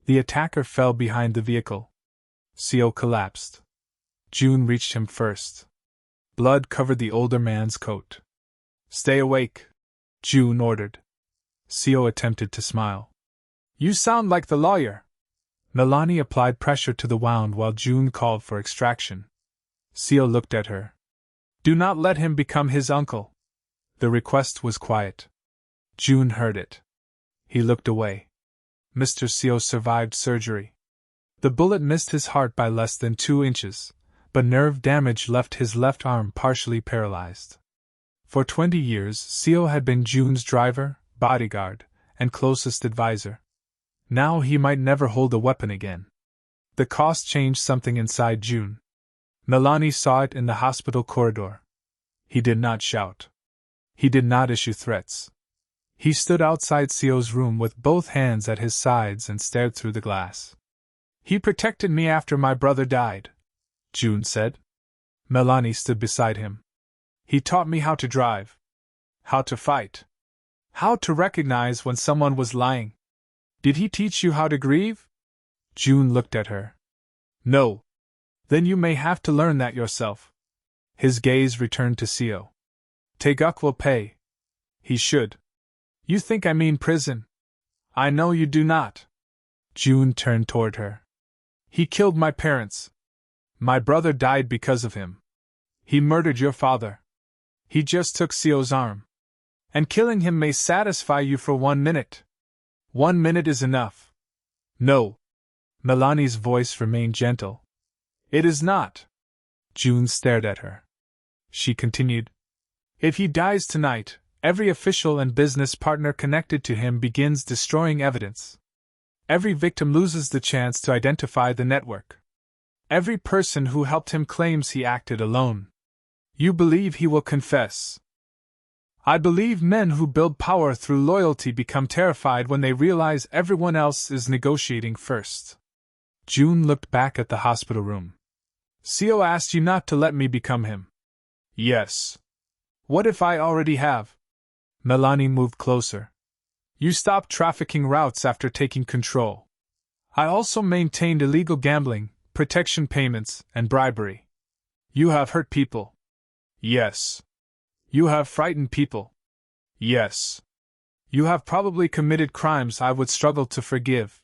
The attacker fell behind the vehicle. Seo collapsed. June reached him first. Blood covered the older man's coat. Stay awake, June ordered. Seo attempted to smile. You sound like the lawyer. Melani applied pressure to the wound while June called for extraction. Seo looked at her. Do not let him become his uncle. The request was quiet. June heard it. He looked away. Mr. Seo survived surgery. The bullet missed his heart by less than 2 inches, but nerve damage left his left arm partially paralyzed. For 20 years, Seo had been June's driver, bodyguard, and closest advisor. Now he might never hold a weapon again. The cost changed something inside June. Melani saw it in the hospital corridor. He did not shout. He did not issue threats. He stood outside Seo's room with both hands at his sides and stared through the glass. He protected me after my brother died, June said. Melani stood beside him. He taught me how to drive, how to fight, how to recognize when someone was lying. Did he teach you how to grieve? June looked at her. No. Then you may have to learn that yourself. His gaze returned to Seo. Taeguk will pay. He should. You think I mean prison? I know you do not. June turned toward her. He killed my parents. My brother died because of him. He murdered your father. He just took Seo's arm. And killing him may satisfy you for 1 minute. 1 minute is enough. No. Melani's voice remained gentle. It is not. June stared at her. She continued. If he dies tonight, every official and business partner connected to him begins destroying evidence. Every victim loses the chance to identify the network. Every person who helped him claims he acted alone. You believe he will confess. I believe men who build power through loyalty become terrified when they realize everyone else is negotiating first. June looked back at the hospital room. Seo asked you not to let me become him. Yes. What if I already have? Melani moved closer. You stopped trafficking routes after taking control. I also maintained illegal gambling, protection payments, and bribery. You have hurt people. Yes. You have frightened people. Yes. You have probably committed crimes I would struggle to forgive.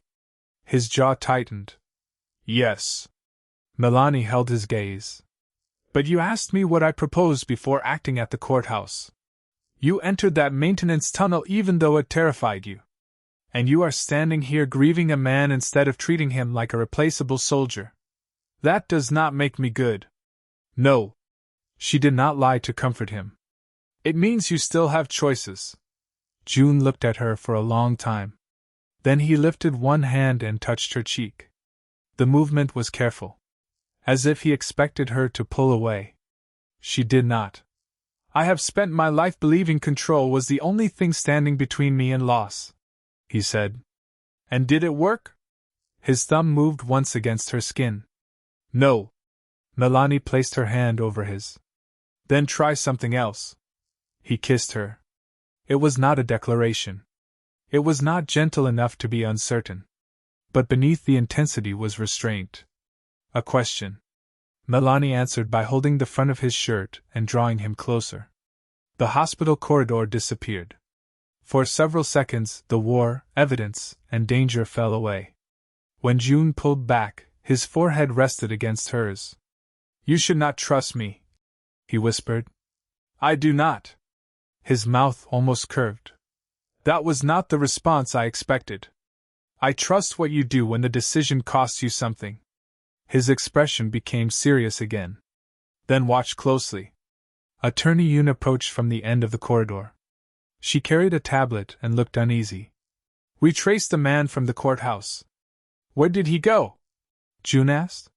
His jaw tightened. Yes. Melani held his gaze. But you asked me what I proposed before acting at the courthouse. You entered that maintenance tunnel even though it terrified you. And you are standing here grieving a man instead of treating him like a replaceable soldier. That does not make me good. No. She did not lie to comfort him. It means you still have choices. June looked at her for a long time. Then he lifted one hand and touched her cheek. The movement was careful. As if he expected her to pull away. She did not. I have spent my life believing control was the only thing standing between me and loss, he said. And did it work? His thumb moved once against her skin. No. Melani placed her hand over his. Then try something else. He kissed her. It was not a declaration. It was not gentle enough to be uncertain. But beneath the intensity was restraint. A question. Melani answered by holding the front of his shirt and drawing him closer. The hospital corridor disappeared. For several seconds, the war, evidence, and danger fell away. When June pulled back, his forehead rested against hers. You should not trust me, he whispered. I do not. His mouth almost curved. That was not the response I expected. I trust what you do when the decision costs you something. His expression became serious again. Then watch closely. Attorney Yoon approached from the end of the corridor. She carried a tablet and looked uneasy. We traced the man from the courthouse. Where did he go? June asked.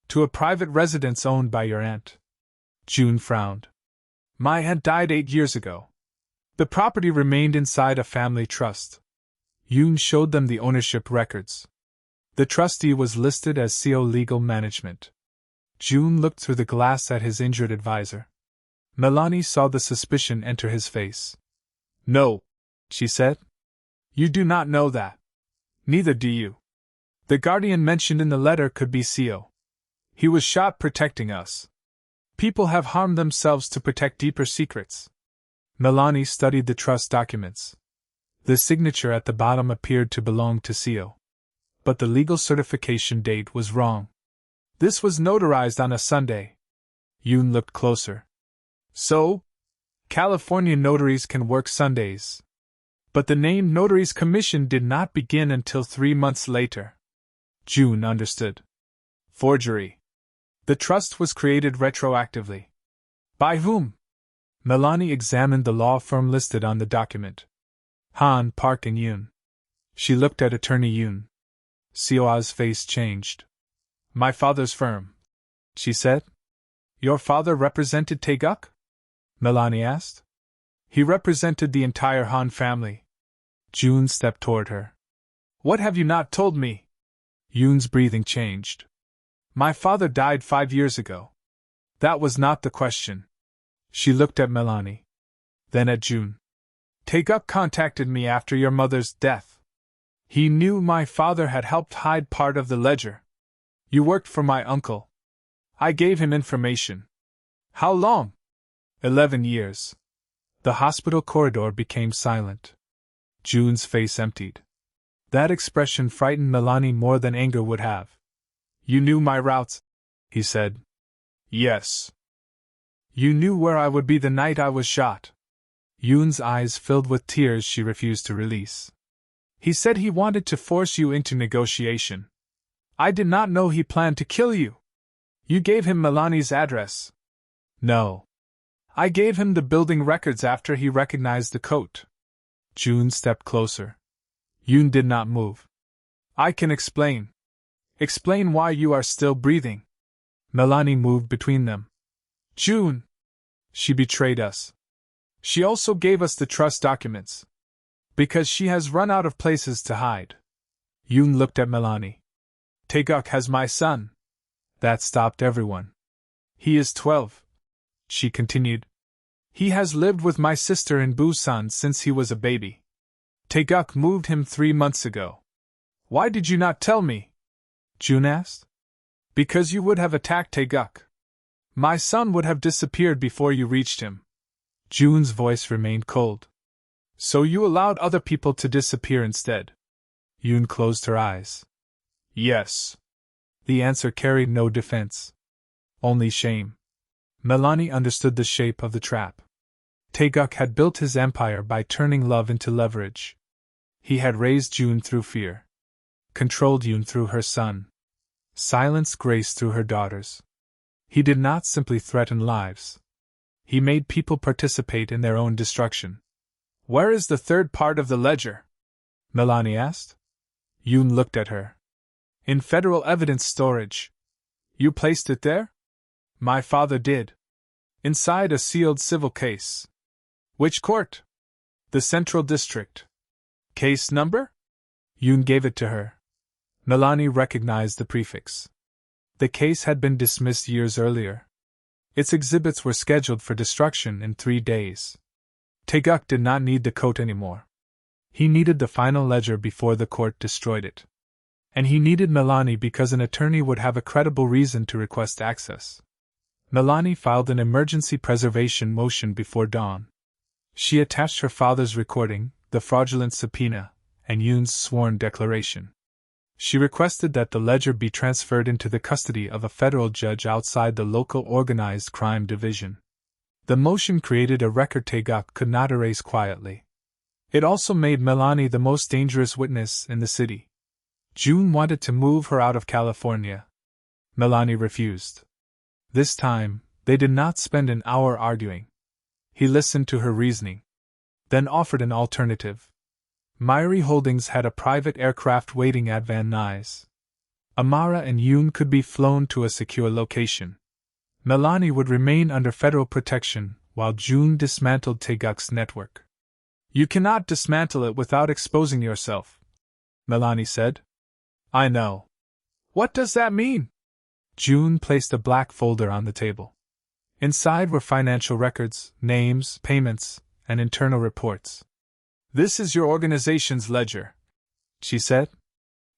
To a private residence owned by your aunt. June frowned. My aunt died 8 years ago. The property remained inside a family trust. Yoon showed them the ownership records. The trustee was listed as Seo Legal Management. June looked through the glass at his injured advisor. Melani saw the suspicion enter his face. No, she said. You do not know that. Neither do you. The guardian mentioned in the letter could be Seo. He was shot protecting us. People have harmed themselves to protect deeper secrets. Melani studied the trust documents. The signature at the bottom appeared to belong to Seo. But the legal certification date was wrong. This was notarized on a Sunday. Yoon looked closer. So? California notaries can work Sundays. But the named notary's commission did not begin until 3 months later. June understood. Forgery. The trust was created retroactively. By whom? Melani examined the law firm listed on the document. Han, Park and Yoon. She looked at Attorney Yoon. Seo's face changed. My father's firm, she said. Your father represented Taeguk? Melani asked. He represented the entire Han family. June stepped toward her. What have you not told me? Yoon's breathing changed. My father died 5 years ago. That was not the question. She looked at Melani. Then at June. Taeguk contacted me after your mother's death. He knew my father had helped hide part of the ledger. You worked for my uncle. I gave him information. How long? 11 years. The hospital corridor became silent. June's face emptied. That expression frightened Melani more than anger would have. You knew my routes, he said. Yes. You knew where I would be the night I was shot. Yoon's eyes filled with tears she refused to release. He said he wanted to force you into negotiation. I did not know he planned to kill you. You gave him Melani's address. No. I gave him the building records after he recognized the coat. June stepped closer. Yoon did not move. I can explain. Explain why you are still breathing. Melani moved between them. June. She betrayed us. She also gave us the trust documents. Because she has run out of places to hide. Yoon looked at Melani. Taeguk has my son. That stopped everyone. He is 12. She continued. He has lived with my sister in Busan since he was a baby. Taeguk moved him 3 months ago. Why did you not tell me? June asked. Because you would have attacked Taeguk. My son would have disappeared before you reached him. June's voice remained cold. So you allowed other people to disappear instead. Yoon closed her eyes. Yes. The answer carried no defense. Only shame. Melani understood the shape of the trap. Taeguk had built his empire by turning love into leverage. He had raised June through fear. Controlled Yoon through her son. Silenced Grace through her daughters. He did not simply threaten lives. He made people participate in their own destruction. Where is the third part of the ledger? Melani asked. Yoon looked at her. In federal evidence storage. You placed it there? My father did. Inside a sealed civil case. Which court? The Central District. Case number? Yoon gave it to her. Melani recognized the prefix. The case had been dismissed years earlier. Its exhibits were scheduled for destruction in 3 days. Taeguk did not need the coat anymore. He needed the final ledger before the court destroyed it. And he needed Melani because an attorney would have a credible reason to request access. Melani filed an emergency preservation motion before dawn. She attached her father's recording, the fraudulent subpoena, and Yoon's sworn declaration. She requested that the ledger be transferred into the custody of a federal judge outside the local organized crime division. The motion created a record Taeguk could not erase quietly. It also made Melani the most dangerous witness in the city. June wanted to move her out of California. Melani refused. This time, they did not spend an hour arguing. He listened to her reasoning. Then offered an alternative. Myri Holdings had a private aircraft waiting at Van Nuys. Amara and Yoon could be flown to a secure location. Melani would remain under federal protection while June dismantled Taeguk's network. You cannot dismantle it without exposing yourself, Melani said. I know. What does that mean? June placed a black folder on the table. Inside were financial records, names, payments, and internal reports. This is your organization's ledger, she said.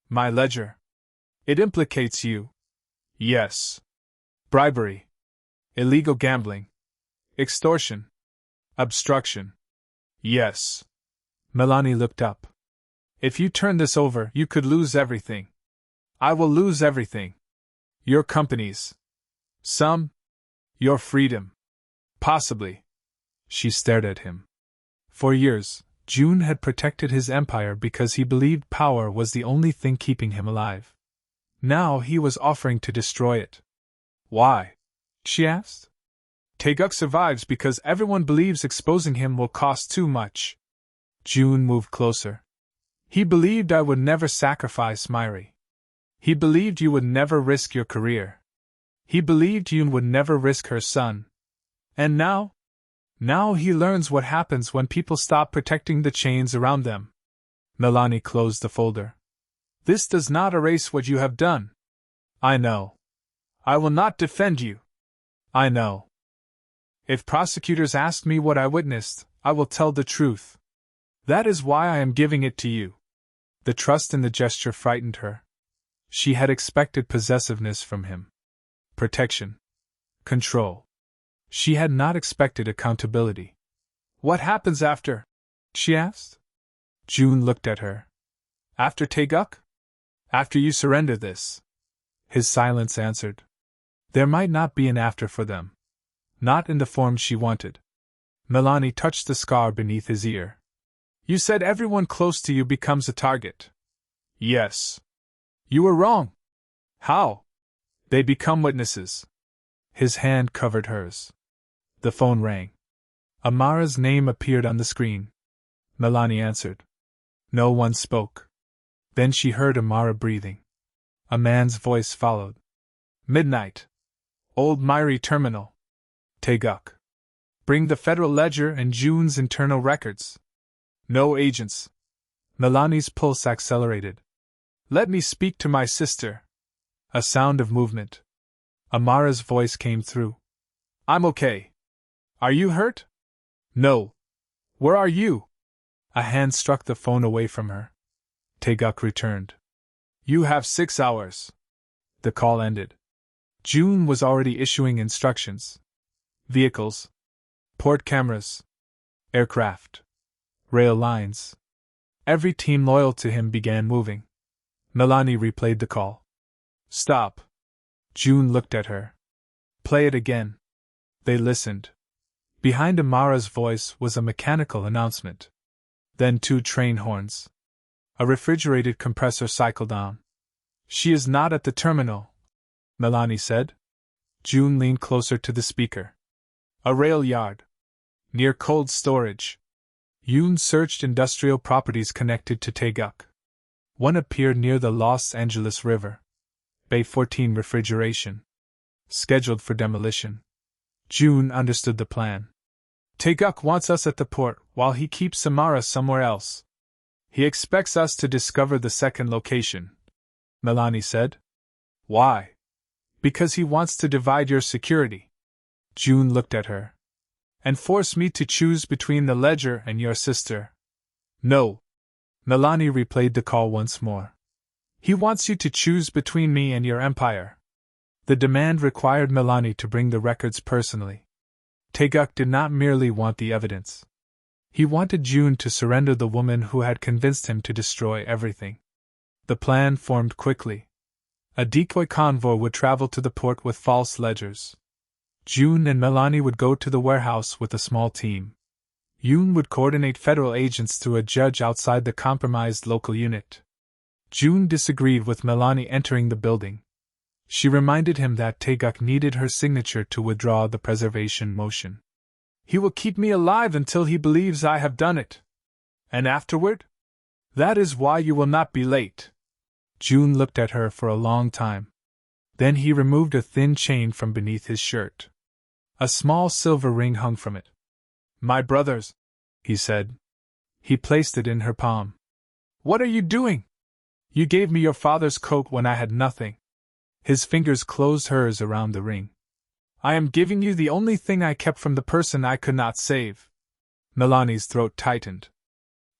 My ledger. It implicates you. Yes. Bribery. Illegal gambling. Extortion. Obstruction. Yes. Melani looked up. If you turn this over, you could lose everything. I will lose everything. Your companies. Some. Your freedom. Possibly. She stared at him. For years, June had protected his empire because he believed power was the only thing keeping him alive. Now he was offering to destroy it. Why? She asked. Taeguk survives because everyone believes exposing him will cost too much. June moved closer. He believed I would never sacrifice Myri. He believed you would never risk your career. He believed Yoon would never risk her son. And now? Now he learns what happens when people stop protecting the chains around them. Melani closed the folder. This does not erase what you have done. I know. I will not defend you. I know. If prosecutors ask me what I witnessed, I will tell the truth. That is why I am giving it to you. The trust in the gesture frightened her. She had expected possessiveness from him. Protection. Control. She had not expected accountability. What happens after? She asked. June looked at her. After Taeguk? After you surrender this. His silence answered. There might not be an after for them. Not in the form she wanted. Melani touched the scar beneath his ear. You said everyone close to you becomes a target. Yes. You were wrong. How? They become witnesses. His hand covered hers. The phone rang. Amara's name appeared on the screen. Melani answered. No one spoke. Then she heard Amara breathing. A man's voice followed. Midnight. Old Myri Terminal. Taeguk. Bring the Federal Ledger and June's internal records. No agents. Melani's pulse accelerated. Let me speak to my sister. A sound of movement. Amara's voice came through. I'm okay. Are you hurt? No. Where are you? A hand struck the phone away from her. Taeguk returned. You have 6 hours. The call ended. June was already issuing instructions. Vehicles. Port cameras. Aircraft. Rail lines. Every team loyal to him began moving. Melani replayed the call. Stop. June looked at her. Play it again. They listened. Behind Amara's voice was a mechanical announcement. Then 2 train horns. A refrigerated compressor cycled on. She is not at the terminal, Melani said. June leaned closer to the speaker. A rail yard. Near cold storage. Yoon searched industrial properties connected to Taeguk. One appeared near the Los Angeles River. Bay 14 refrigeration. Scheduled for demolition. June understood the plan. Taeguk wants us at the port, while he keeps Samara somewhere else. He expects us to discover the second location, Melani said. Why? Because he wants to divide your security. June looked at her. And force me to choose between the ledger and your sister. No. Melani replayed the call once more. He wants you to choose between me and your empire. The demand required Melani to bring the records personally. Taeguk did not merely want the evidence. He wanted June to surrender the woman who had convinced him to destroy everything. The plan formed quickly. A decoy convoy would travel to the port with false ledgers. June and Melani would go to the warehouse with a small team. Yoon would coordinate federal agents through a judge outside the compromised local unit. June disagreed with Melani entering the building. She reminded him that Taeguk needed her signature to withdraw the preservation motion. He will keep me alive until he believes I have done it. And afterward? That is why you will not be late. June looked at her for a long time. Then he removed a thin chain from beneath his shirt. A small silver ring hung from it. My brother's, he said. He placed it in her palm. What are you doing? You gave me your father's coat when I had nothing. His fingers closed hers around the ring. I am giving you the only thing I kept from the person I could not save. Melani's throat tightened.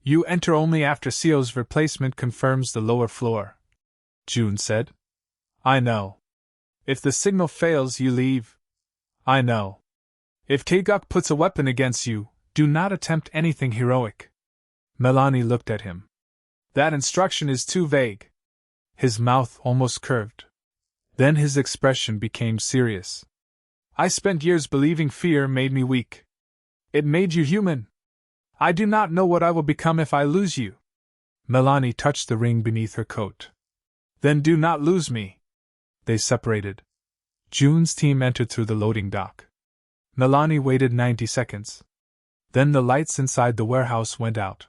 You enter only after Seo's replacement confirms the lower floor, June said. I know. If the signal fails, you leave. I know. If Taeguk puts a weapon against you, do not attempt anything heroic. Melani looked at him. That instruction is too vague. His mouth almost curved. Then his expression became serious. I spent years believing fear made me weak. It made you human. I do not know what I will become if I lose you. Melani touched the ring beneath her coat. Then do not lose me. They separated. June's team entered through the loading dock. Melani waited 90 seconds. Then the lights inside the warehouse went out.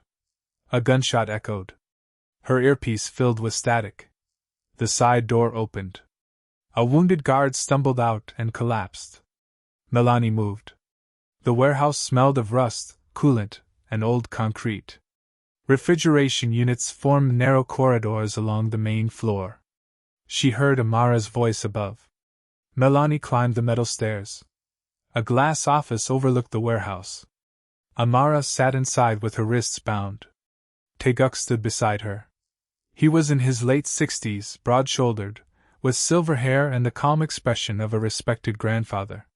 A gunshot echoed. Her earpiece filled with static. The side door opened. A wounded guard stumbled out and collapsed. Melani moved. The warehouse smelled of rust, coolant, and old concrete. Refrigeration units formed narrow corridors along the main floor. She heard Amara's voice above. Melani climbed the metal stairs. A glass office overlooked the warehouse. Amara sat inside with her wrists bound. Taeguk stood beside her. He was in his late 60s, broad-shouldered, with silver hair and the calm expression of a respected grandfather.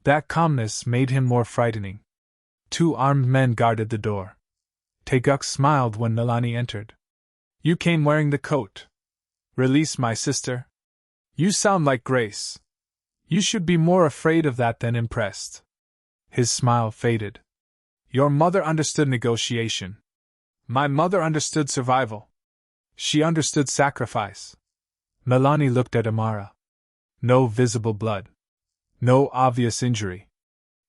That calmness made him more frightening. 2 armed men guarded the door. Taeguk smiled when Melani entered. "You came wearing the coat. Release my sister? You sound like Grace. You should be more afraid of that than impressed." His smile faded. "Your mother understood negotiation. My mother understood survival. She understood sacrifice." Melani looked at Amara. No visible blood. No obvious injury.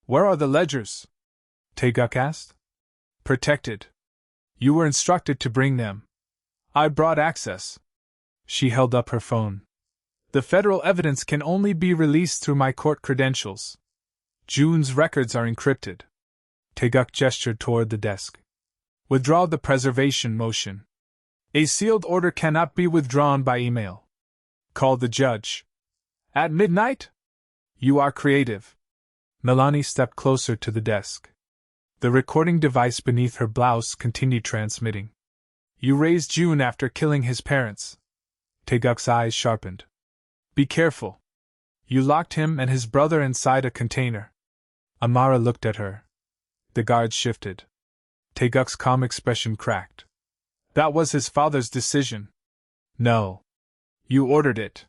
"Where are the ledgers?" Taeguk asked. "Protected. You were instructed to bring them. I brought access." She held up her phone. "The federal evidence can only be released through my court credentials. June's records are encrypted." Taeguk gestured toward the desk. "Withdraw the preservation motion. A sealed order cannot be withdrawn by email. Call the judge." "At midnight?" "You are creative." Melani stepped closer to the desk. The recording device beneath her blouse continued transmitting. "You raised June after killing his parents." Taeguk's eyes sharpened. "Be careful. You locked him and his brother inside a container." Amara looked at her. The guards shifted. Taeguk's calm expression cracked. "That was his father's decision." "No. You ordered it.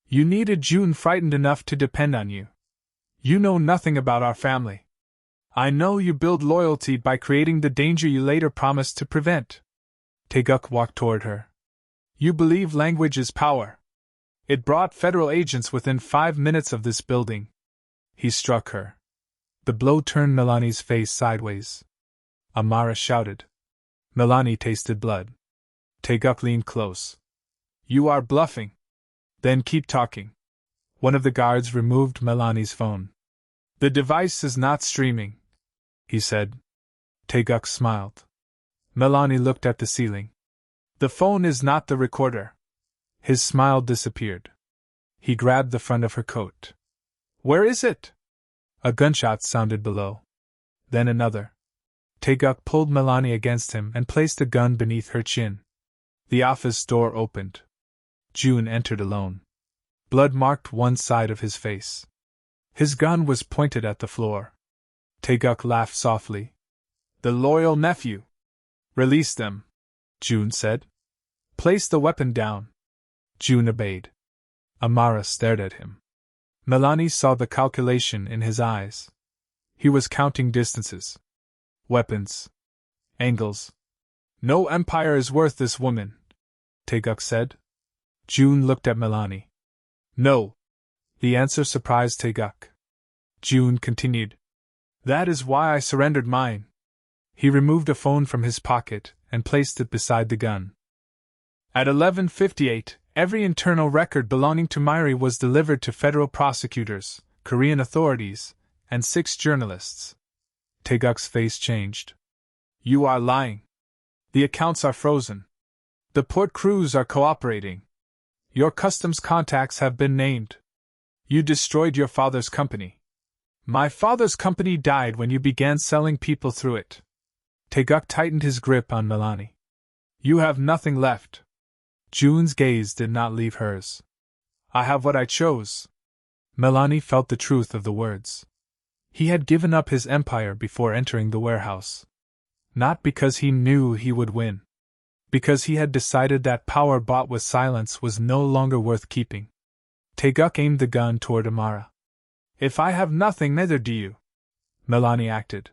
You needed June frightened enough to depend on you. You know nothing about our family. I know you build loyalty by creating the danger you later promised to prevent." Taeguk walked toward her. "You believe language is power. It brought federal agents within 5 minutes of this building." He struck her. The blow turned Melani's face sideways. Amara shouted. Melani tasted blood. Taeguk leaned close. "You are bluffing." "Then keep talking." One of the guards removed Melani's phone. "The device is not streaming," he said. Taeguk smiled. Melani looked at the ceiling. "The phone is not the recorder." His smile disappeared. He grabbed the front of her coat. "Where is it?" A gunshot sounded below. Then another. Taeguk pulled Melani against him and placed the gun beneath her chin. The office door opened. June entered alone. Blood marked one side of his face. His gun was pointed at the floor. Taeguk laughed softly. "The loyal nephew." "Release them," June said. "Place the weapon down." June obeyed. Amara stared at him. Melani saw the calculation in his eyes. He was counting distances. Weapons. Angles. "No empire is worth this woman," Taeguk said. June looked at Melani. "No." The answer surprised Taeguk. June continued. "That is why I surrendered mine." He removed a phone from his pocket and placed it beside the gun. At 11:58, every internal record belonging to Myri was delivered to federal prosecutors, Korean authorities, and 6 journalists. Taeguk's face changed. "You are lying. The accounts are frozen. The port crews are cooperating. Your customs contacts have been named. You destroyed your father's company. My father's company died when you began selling people through it." Taeguk tightened his grip on Melani. "You have nothing left." June's gaze did not leave hers. "I have what I chose." Melani felt the truth of the words. He had given up his empire before entering the warehouse. Not because he knew he would win. Because he had decided that power bought with silence was no longer worth keeping. Taeguk aimed the gun toward Amara. "If I have nothing, neither do you." Melani acted.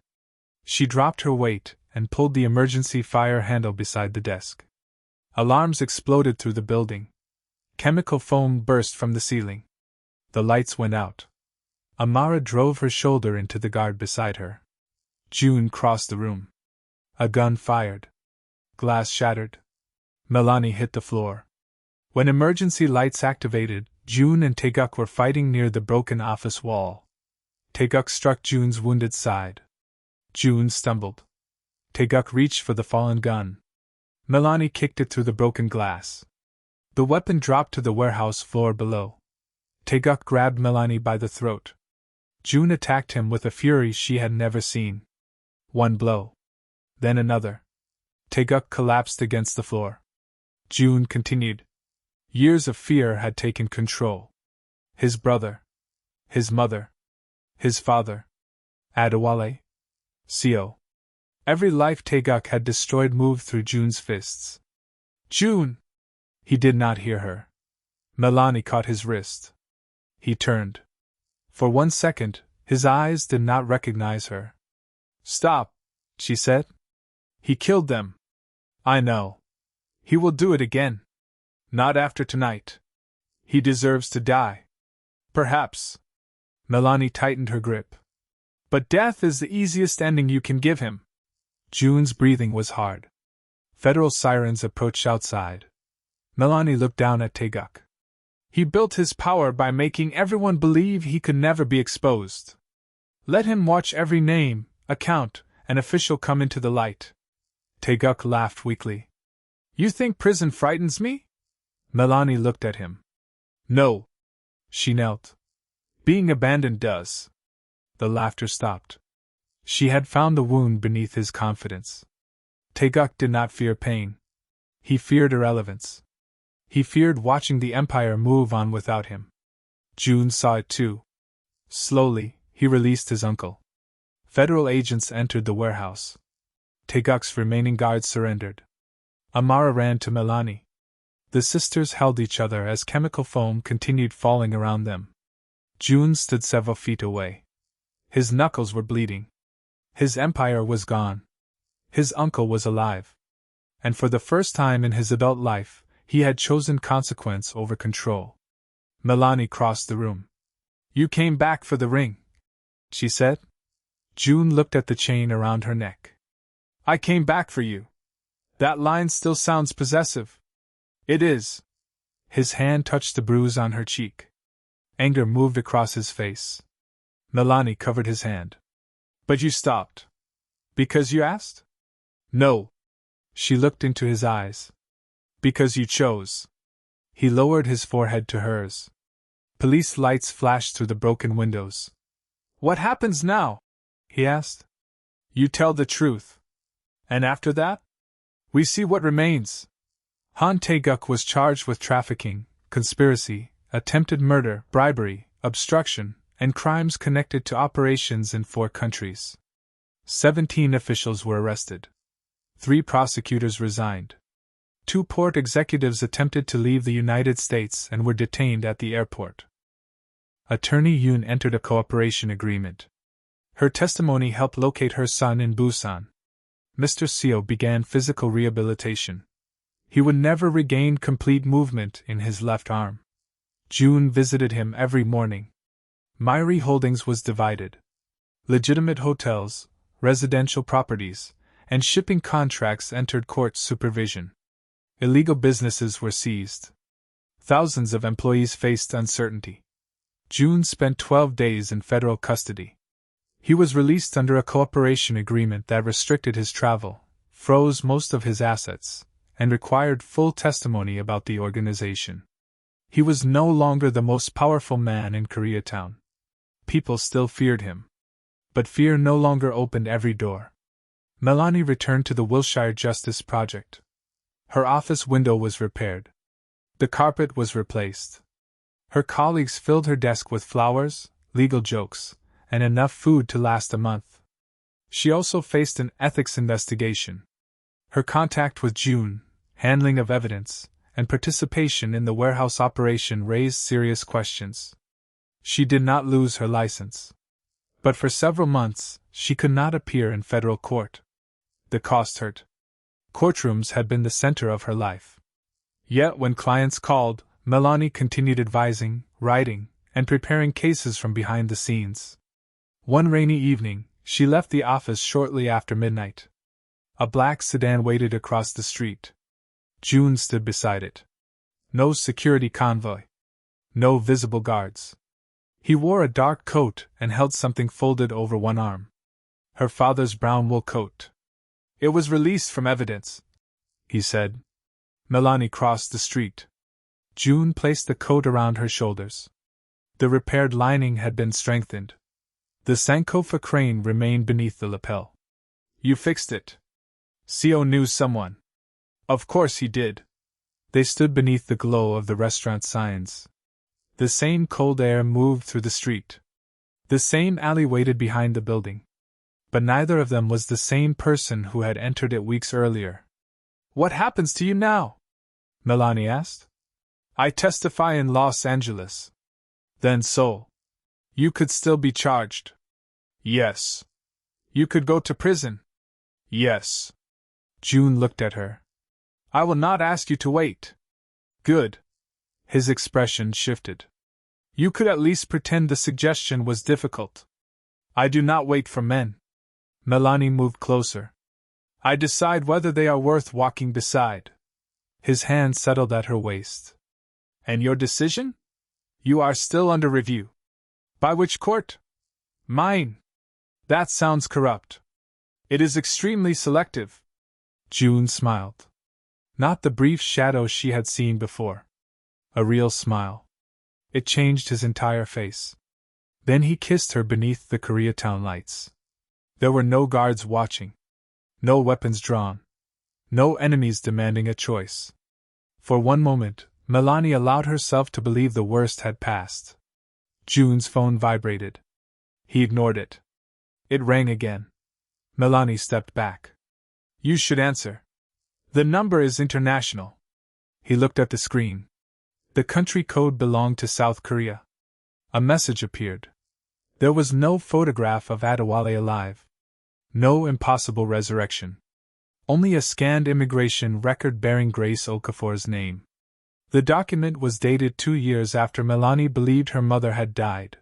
She dropped her weight and pulled the emergency fire handle beside the desk. Alarms exploded through the building. Chemical foam burst from the ceiling. The lights went out. Amara drove her shoulder into the guard beside her. June crossed the room. A gun fired. Glass shattered. Melani hit the floor. When emergency lights activated, June and Taeguk were fighting near the broken office wall. Taeguk struck June's wounded side. June stumbled. Taeguk reached for the fallen gun. Melani kicked it through the broken glass. The weapon dropped to the warehouse floor below. Taeguk grabbed Melani by the throat. June attacked him with a fury she had never seen. One blow. Then another. Taeguk collapsed against the floor. June continued. Years of fear had taken control. His brother. His mother. His father. Adewale. Seo. Every life Taeguk had destroyed moved through June's fists. June! He did not hear her. Melani caught his wrist. He turned. For 1 second, his eyes did not recognize her. Stop, she said. He killed them. I know. He will do it again. Not after tonight. He deserves to die. Perhaps. Melani tightened her grip. But death is the easiest ending you can give him. June's breathing was hard. Federal sirens approached outside. Melani looked down at Taeguk. He built his power by making everyone believe he could never be exposed. Let him watch every name, account, and official come into the light. Taeguk laughed weakly. You think prison frightens me? Melani looked at him. No. She knelt. Being abandoned does. The laughter stopped. She had found the wound beneath his confidence. Taeguk did not fear pain. He feared irrelevance. He feared watching the empire move on without him. June saw it too. Slowly, he released his uncle. Federal agents entered the warehouse. Taeguk's remaining guards surrendered. Amara ran to Melani. The sisters held each other as chemical foam continued falling around them. June stood several feet away. His knuckles were bleeding. His empire was gone. His uncle was alive. And for the first time in his adult life, he had chosen consequence over control. Melani crossed the room. You came back for the ring, she said. June looked at the chain around her neck. I came back for you. That line still sounds possessive. It is. His hand touched the bruise on her cheek. Anger moved across his face. Melani covered his hand. But you stopped. Because you asked? No. She looked into his eyes. Because you chose. He lowered his forehead to hers. Police lights flashed through the broken windows. What happens now? He asked. You tell the truth. And after that? We see what remains. Han Taeguk was charged with trafficking, conspiracy, attempted murder, bribery, obstruction, and crimes connected to operations in 4 countries. 17 officials were arrested. 3 prosecutors resigned. 2 port executives attempted to leave the United States and were detained at the airport. Attorney Yoon entered a cooperation agreement. Her testimony helped locate her son in Busan. Mr. Seo began physical rehabilitation. He would never regain complete movement in his left arm. June visited him every morning. Myri Holdings was divided. Legitimate hotels, residential properties, and shipping contracts entered court supervision. Illegal businesses were seized. Thousands of employees faced uncertainty. June spent 12 days in federal custody. He was released under a cooperation agreement that restricted his travel, froze most of his assets, and required full testimony about the organization. He was no longer the most powerful man in Koreatown. People still feared him. But fear no longer opened every door. Melani returned to the Wilshire Justice Project. Her office window was repaired. The carpet was replaced. Her colleagues filled her desk with flowers, legal jokes, and enough food to last a month. She also faced an ethics investigation. Her contact with June, handling of evidence, and participation in the warehouse operation raised serious questions. She did not lose her license. But for several months, she could not appear in federal court. The cost hurt. Courtrooms had been the center of her life. Yet when clients called, Melani continued advising, writing, and preparing cases from behind the scenes. One rainy evening, she left the office shortly after midnight. A black sedan waited across the street. June stood beside it. No security convoy. No visible guards. He wore a dark coat and held something folded over one arm. Her father's brown wool coat. It was released from evidence, he said. Melani crossed the street. June placed the coat around her shoulders. The repaired lining had been strengthened. The Sankofa crane remained beneath the lapel. You fixed it. Seo knew someone. Of course he did. They stood beneath the glow of the restaurant signs. The same cold air moved through the street. The same alley waited behind the building. But neither of them was the same person who had entered it weeks earlier. What happens to you now? Melani asked. I testify in Los Angeles. Then Seoul. You could still be charged. Yes. You could go to prison. Yes. June looked at her. I will not ask you to wait. Good. His expression shifted. You could at least pretend the suggestion was difficult. I do not wait for men. Melani moved closer. I decide whether they are worth walking beside. His hand settled at her waist. And your decision? You are still under review. By which court? Mine. That sounds corrupt. It is extremely selective. June smiled. Not the brief shadow she had seen before. A real smile. It changed his entire face. Then he kissed her beneath the Koreatown lights. There were no guards watching. No weapons drawn. No enemies demanding a choice. For one moment, Melani allowed herself to believe the worst had passed. June's phone vibrated. He ignored it. It rang again. Melani stepped back. You should answer. The number is international. He looked at the screen. The country code belonged to South Korea. A message appeared. There was no photograph of Adewale alive. No impossible resurrection. Only a scanned immigration record bearing Grace Okafor's name. The document was dated 2 years after Melani believed her mother had died.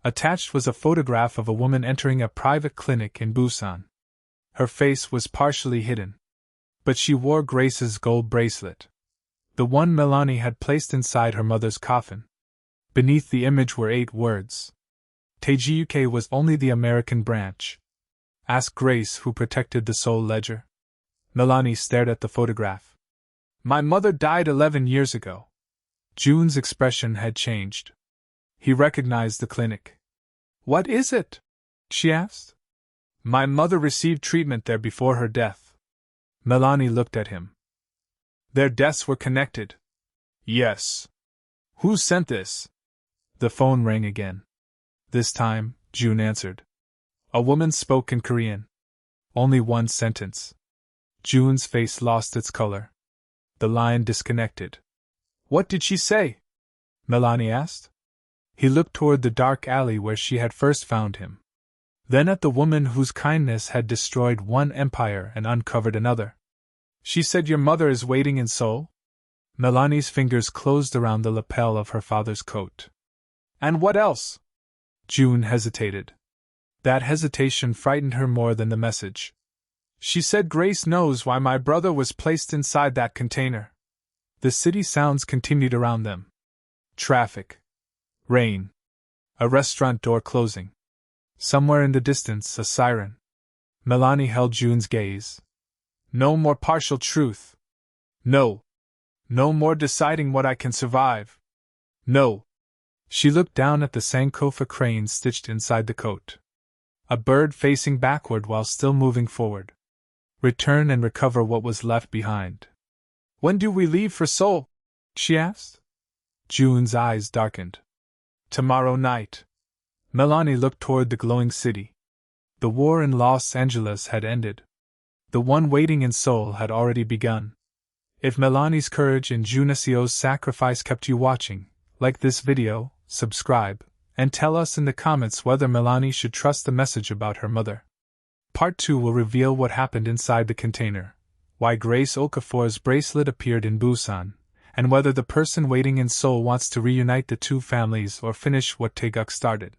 Attached was a photograph of a woman entering a private clinic in Busan. Her face was partially hidden. But she wore Grace's gold bracelet. The one Melani had placed inside her mother's coffin. Beneath the image were 8 words. Taiji UK was only the American branch. Ask Grace who protected the Seoul ledger. Melani stared at the photograph. My mother died 11 years ago. June's expression had changed. He recognized the clinic. What is it? She asked. My mother received treatment there before her death. Melani looked at him. Their deaths were connected. Yes. Who sent this? The phone rang again. This time, June answered. A woman spoke in Korean. Only one sentence. June's face lost its color. The line disconnected. What did she say? Melani asked. He looked toward the dark alley where she had first found him. Then at the woman whose kindness had destroyed one empire and uncovered another. She said your mother is waiting in Seoul? Melani's fingers closed around the lapel of her father's coat. And what else? June hesitated. That hesitation frightened her more than the message. She said Grace knows why my brother was placed inside that container. The city sounds continued around them. Traffic. Rain. A restaurant door closing. Somewhere in the distance, a siren. Melani held June's gaze. No more partial truth. No. No more deciding what I can survive. No. She looked down at the Sankofa crane stitched inside the coat. A bird facing backward while still moving forward. Return and recover what was left behind. When do we leave for Seoul? She asked. June's eyes darkened. Tomorrow night. Melani looked toward the glowing city. The war in Los Angeles had ended. The one waiting in Seoul had already begun. If Melani's courage and Jun Seo's sacrifice kept you watching, like this video, subscribe, and tell us in the comments whether Melani should trust the message about her mother. Part 2 will reveal what happened inside the container, why Grace Okafor's bracelet appeared in Busan, and whether the person waiting in Seoul wants to reunite the two families or finish what Taeguk started.